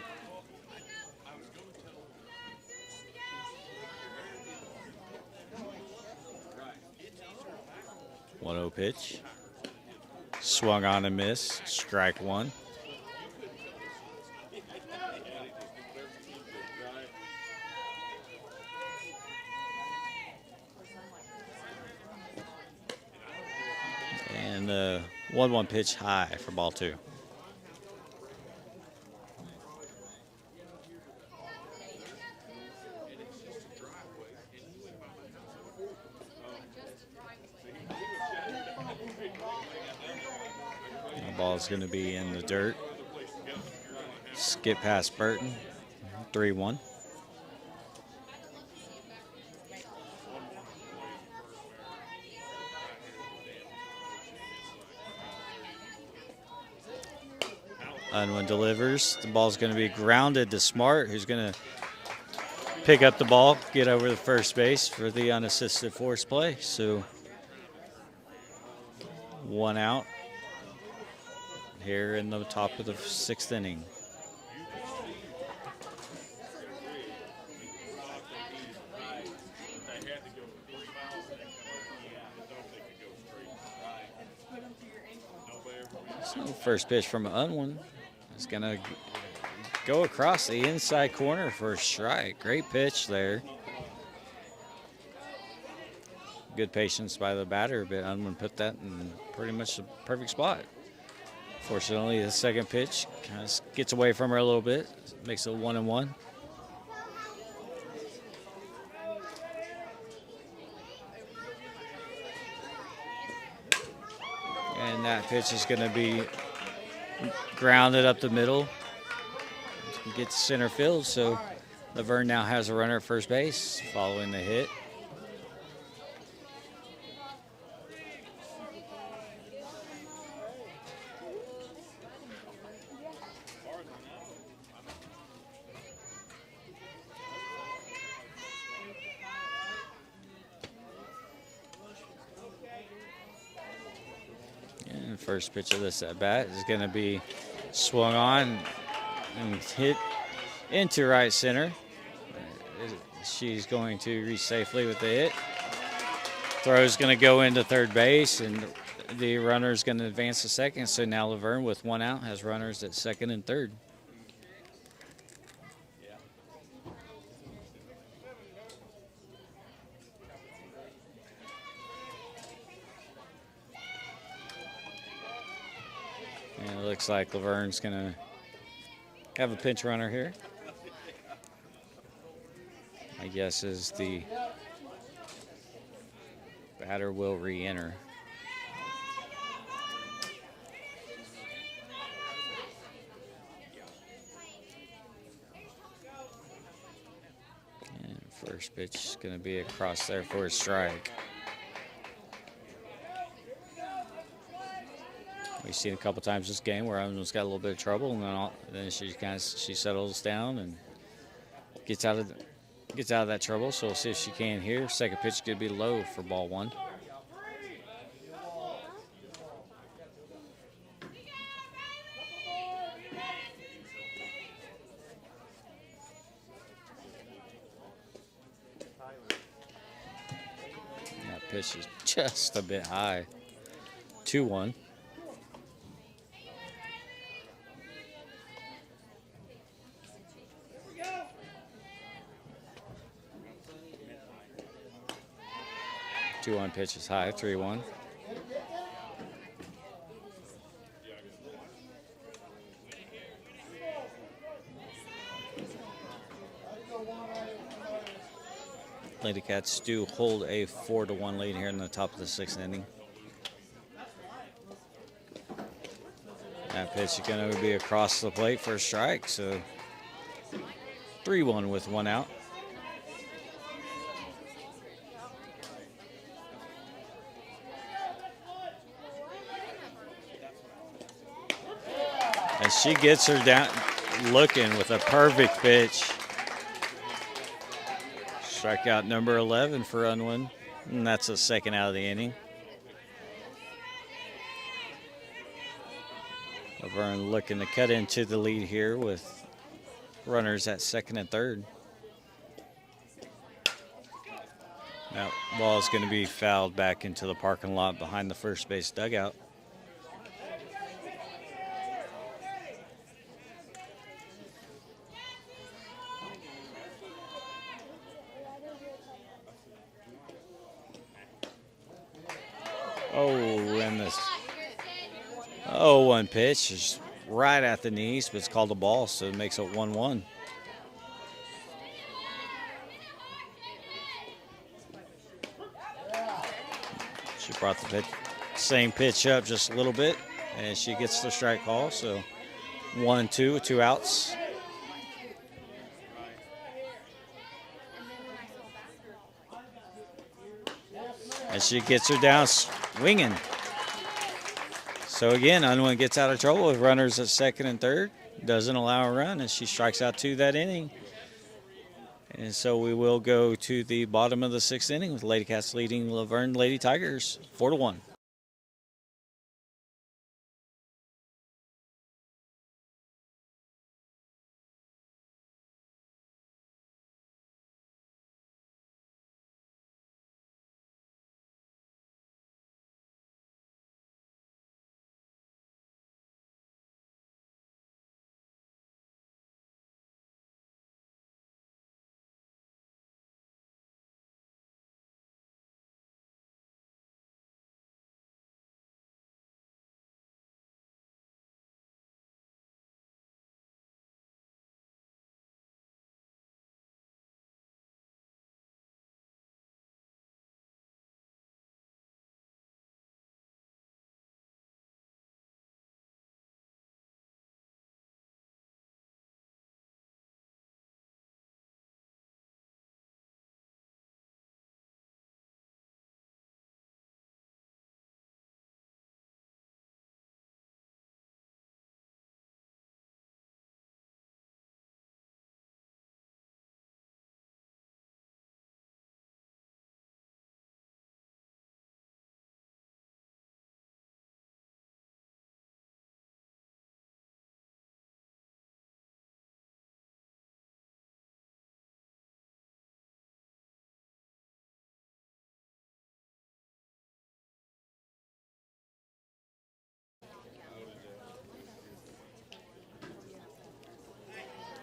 One 0 pitch. Swung on and miss. Strike one. And the 1-1 pitch high for ball two. The ball is going to be in the dirt. Skip past Burton. 3-1. Unwin delivers. The ball's going to be grounded to Smart, who's going to pick up the ball, get over the first base for the unassisted force play. So one out here in the top of the sixth inning. So first pitch from Unwin is going to go across the inside corner for a strike. Great pitch there. Good patience by the batter, but Unwin put that in pretty much the perfect spot. Fortunately, the second pitch kind of gets away from her a little bit, makes it 1-1. And that pitch is going to be grounded up the middle. Gets center field, so Laverne now has a runner at first base following the hit. And the first pitch of this at bat is going to be swung on and hit into right center. she's going to reach safely with the hit. Throw's going to go into third base, and the runner's going to advance to second. So now Laverne, with one out, has runners at second and third. And it looks like Laverne's going to have a pinch runner here. My guess is the batter will re-enter. And first pitch is going to be across there for a strike. We've seen a couple times this game where Unwin's got a little bit of trouble, and then she settles down and gets out of that trouble. So we'll see if she can here. Second pitch could be low for ball one. That pitch is just a bit high. 2-1. Two-one pitch is high. 3-1. Lady Cats do hold a 4-1 lead here in the top of the sixth inning. That pitch is going to be across the plate for a strike, so 3-1 with one out. And she gets her down looking with a perfect pitch. Strikeout number 11 for Unwin, and that's the second out of the inning. Laverne looking to cut into the lead here with runners at second and third. That ball is going to be fouled back into the parking lot behind the first base dugout. Oh, and this 0-1 pitch is right at the knees, but it's called a ball, so it makes it 1-1. She brought the same pitch up just a little bit, and she gets the strike call, so 1-2 with 2 outs. And she gets her down swinging. So again, Unwin gets out of trouble with runners at second and third. Doesn't allow a run, and she strikes out 2 that inning. And so we will go to the bottom of the sixth inning with Lady Cats leading Laverne Lady Tigers 4-1.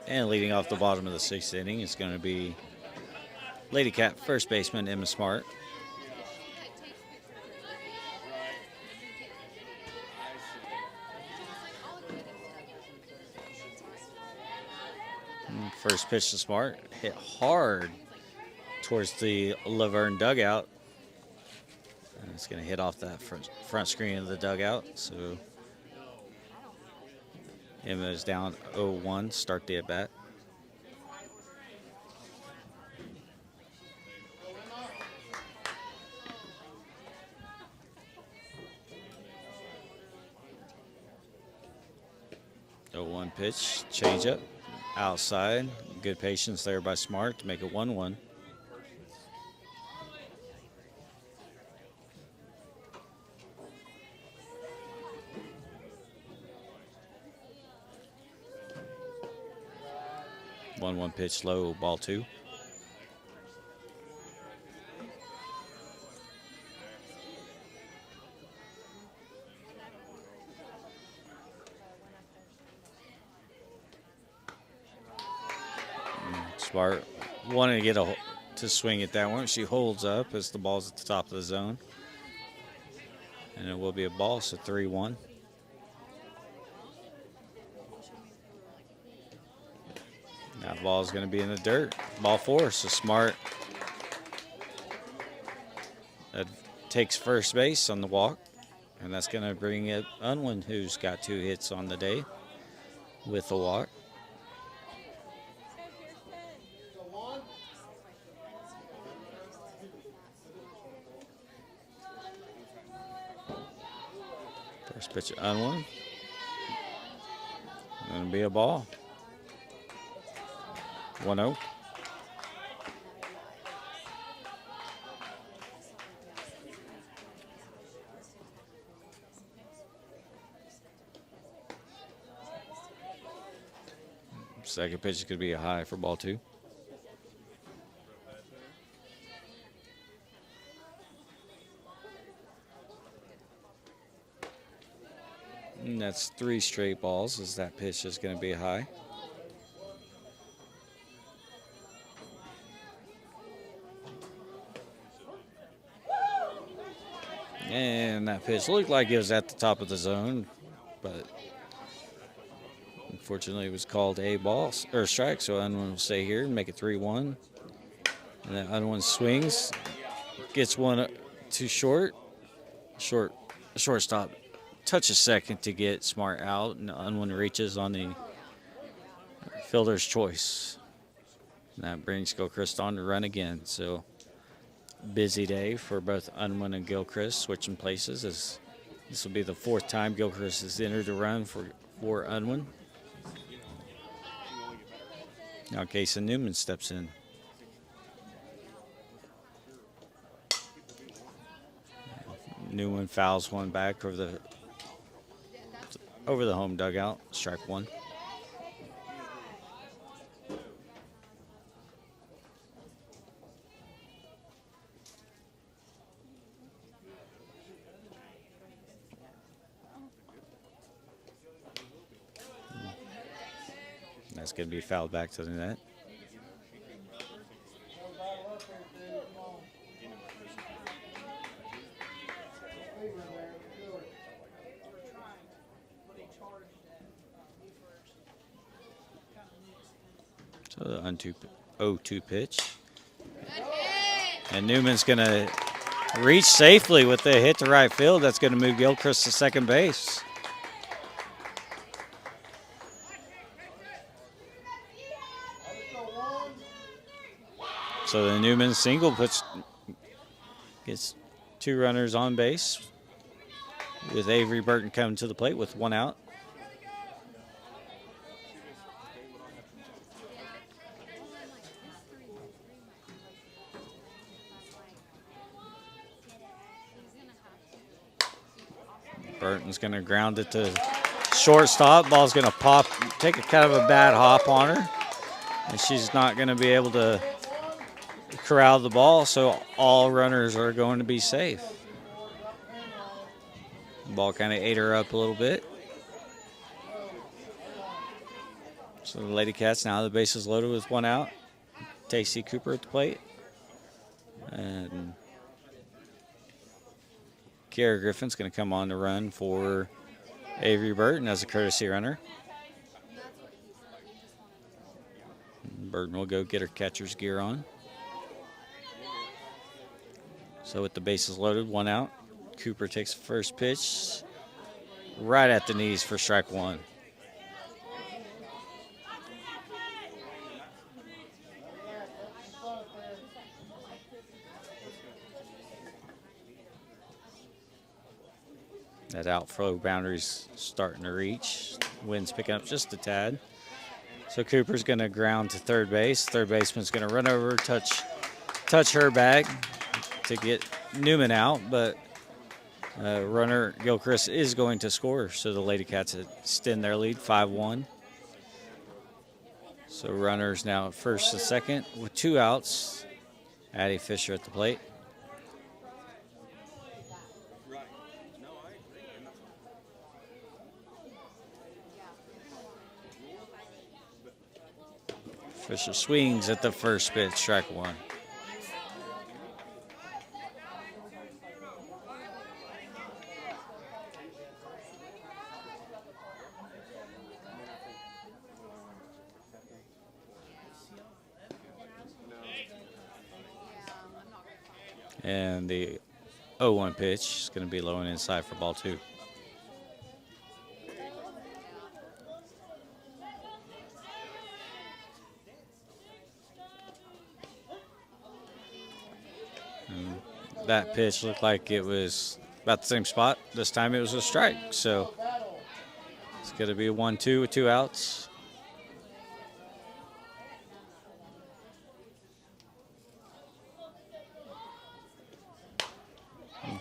And leading off the bottom of the 6th inning is going to be Lady Cat first baseman Emma Smart. And first pitch to Smart, hit hard towards the Laverne dugout. And it's going to hit off that front screen of the dugout. So Emma is down 0-1, start the at bat. The 1 pitch, change up, outside. Good patience there by Smart to make it 1-1. One pitch low, ball 2. Smart wanting to get to swing at that one. She holds up as the ball's at the top of the zone. And it will be a ball, so 3-1. That ball is going to be in the dirt. Ball 4, so Smart takes first base on the walk. And that's going to bring it Unwin, who's got 2 hits on the day with a walk. First pitch at Unwin. Going to be a ball. 1-0. Second pitch is going to be a high for ball 2. And that's 3 straight balls as that pitch is going to be a high. And that pitch looked like it was at the top of the zone, but unfortunately it was called a ball or strike, so Unwin will stay here and make it 3-1. And then Unwin swings, gets one too short. Shortstop touches second to get Smart out, and Unwin reaches on the fielder's choice. And that brings Gilchrist on to run again. So busy day for both Unwin and Gilchrist, switching places, as this will be the 4th time Gilchrist has entered a run for Unwin. Now Kason Newman steps in. Newman fouls one back over the home dugout, strike 1. That's going to be fouled back to the net. So the 0-2 pitch. And Newman's going to reach safely with the hit to right field. That's going to move Gilchrist to second base. So the Newman single gets 2 runners on base, with Avery Burton coming to the plate with 1 out. Burton's going to ground it to shortstop. Ball's going to pop, take a kind of a bad hop on her, and she's not going to be able to corral the ball, so all runners are going to be safe. The ball kind of ate her up a little bit. So So the Lady Cats now the bases loaded with 1 out. Tacey Cooper at the plate. And Kiara Griffin's going to come on the run for Avery Burton as a courtesy runner. Burton will go get her catcher's gear on. So with the bases loaded, 1 out. Cooper takes the first pitch right at the knees for strike 1. That outflow boundary's starting to reach. Wind's picking up just a tad. So Cooper's going to ground to third base. Third baseman's going to run over, touch her bag to get Newman out, but runner Gilchrist is going to score. So the Lady Cats extend their lead 5-1. So runners now at first and second with 2 outs. Addie Fisher at the plate. Fisher swings at the first pitch, strike 1. And the 0-1 pitch is going to be low and inside for ball 2. And that pitch looked like it was about the same spot. This time it was a strike. So it's going to be a 1-2 with 2 outs.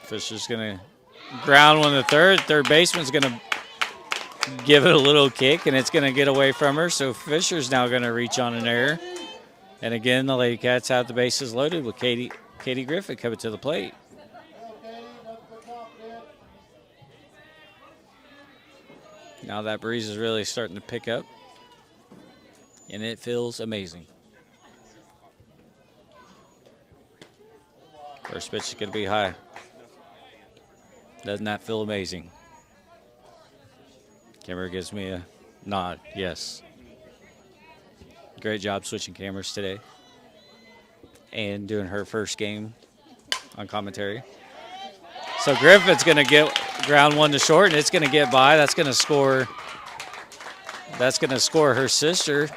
Fisher's going to ground one to third. Third baseman's going to give it a little kick, and it's going to get away from her. So Fisher's now going to reach on an error. And again, the Lady Cats have the bases loaded with Katie Griffith coming to the plate. Now that breeze is really starting to pick up, and it feels amazing. First pitch is going to be high. Doesn't that feel amazing? Camera gives me a nod, yes. Great job switching cameras today and doing her first game on commentary. So Griffin's going to get ground 1 to short, and it's going to get by. That's going to score. That's going to score her sister,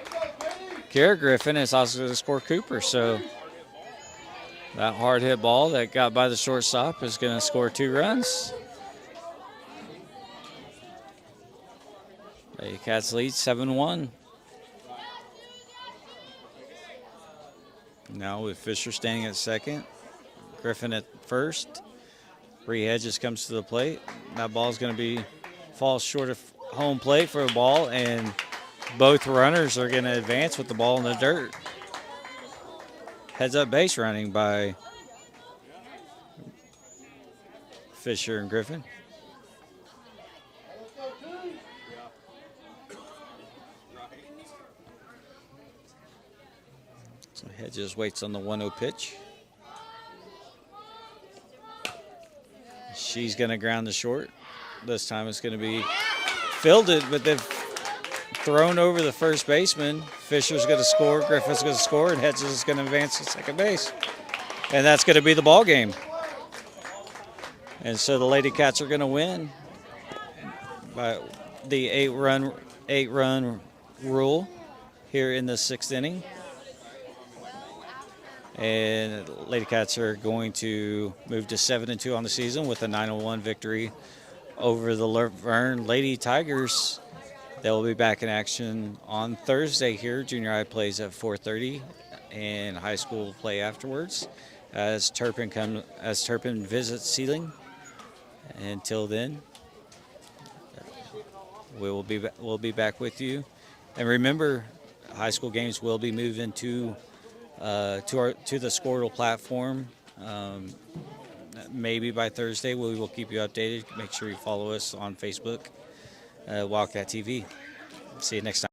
Kiara Griffin. It's also going to score Cooper. So that hard hit ball that got by the shortstop is going to score 2 runs. Lady Cats lead 7-1. Now with Fisher standing at second, Griffin at first. Bree Hedges comes to the plate. That ball is going to fall short of home plate for a ball, and both runners are going to advance with the ball in the dirt. Heads up base running by Fisher and Griffin. So Hedges waits on the 1-0 pitch. She's going to ground the short. This time it's going to be fielded, but they've thrown over the first baseman. Fisher's going to score, Griffin's going to score, and Hedges is going to advance to second base. And that's going to be the ball game. And so the Lady Cats are going to win by the 8-run rule here in the 6th inning. And Lady Cats are going to move to 7-2 on the season with a 9-1 victory over the Laverne Lady Tigers. They'll be back in action on Thursday here. Junior high plays at 4:30, and high school will play afterwards as Turpin visits Seiling. Until then, we'll be back with you. And remember, high school games will be moving to the Squirtle platform. Maybe by Thursday. We will keep you updated. Make sure you follow us on Facebook, Wildcat TV. See you next time.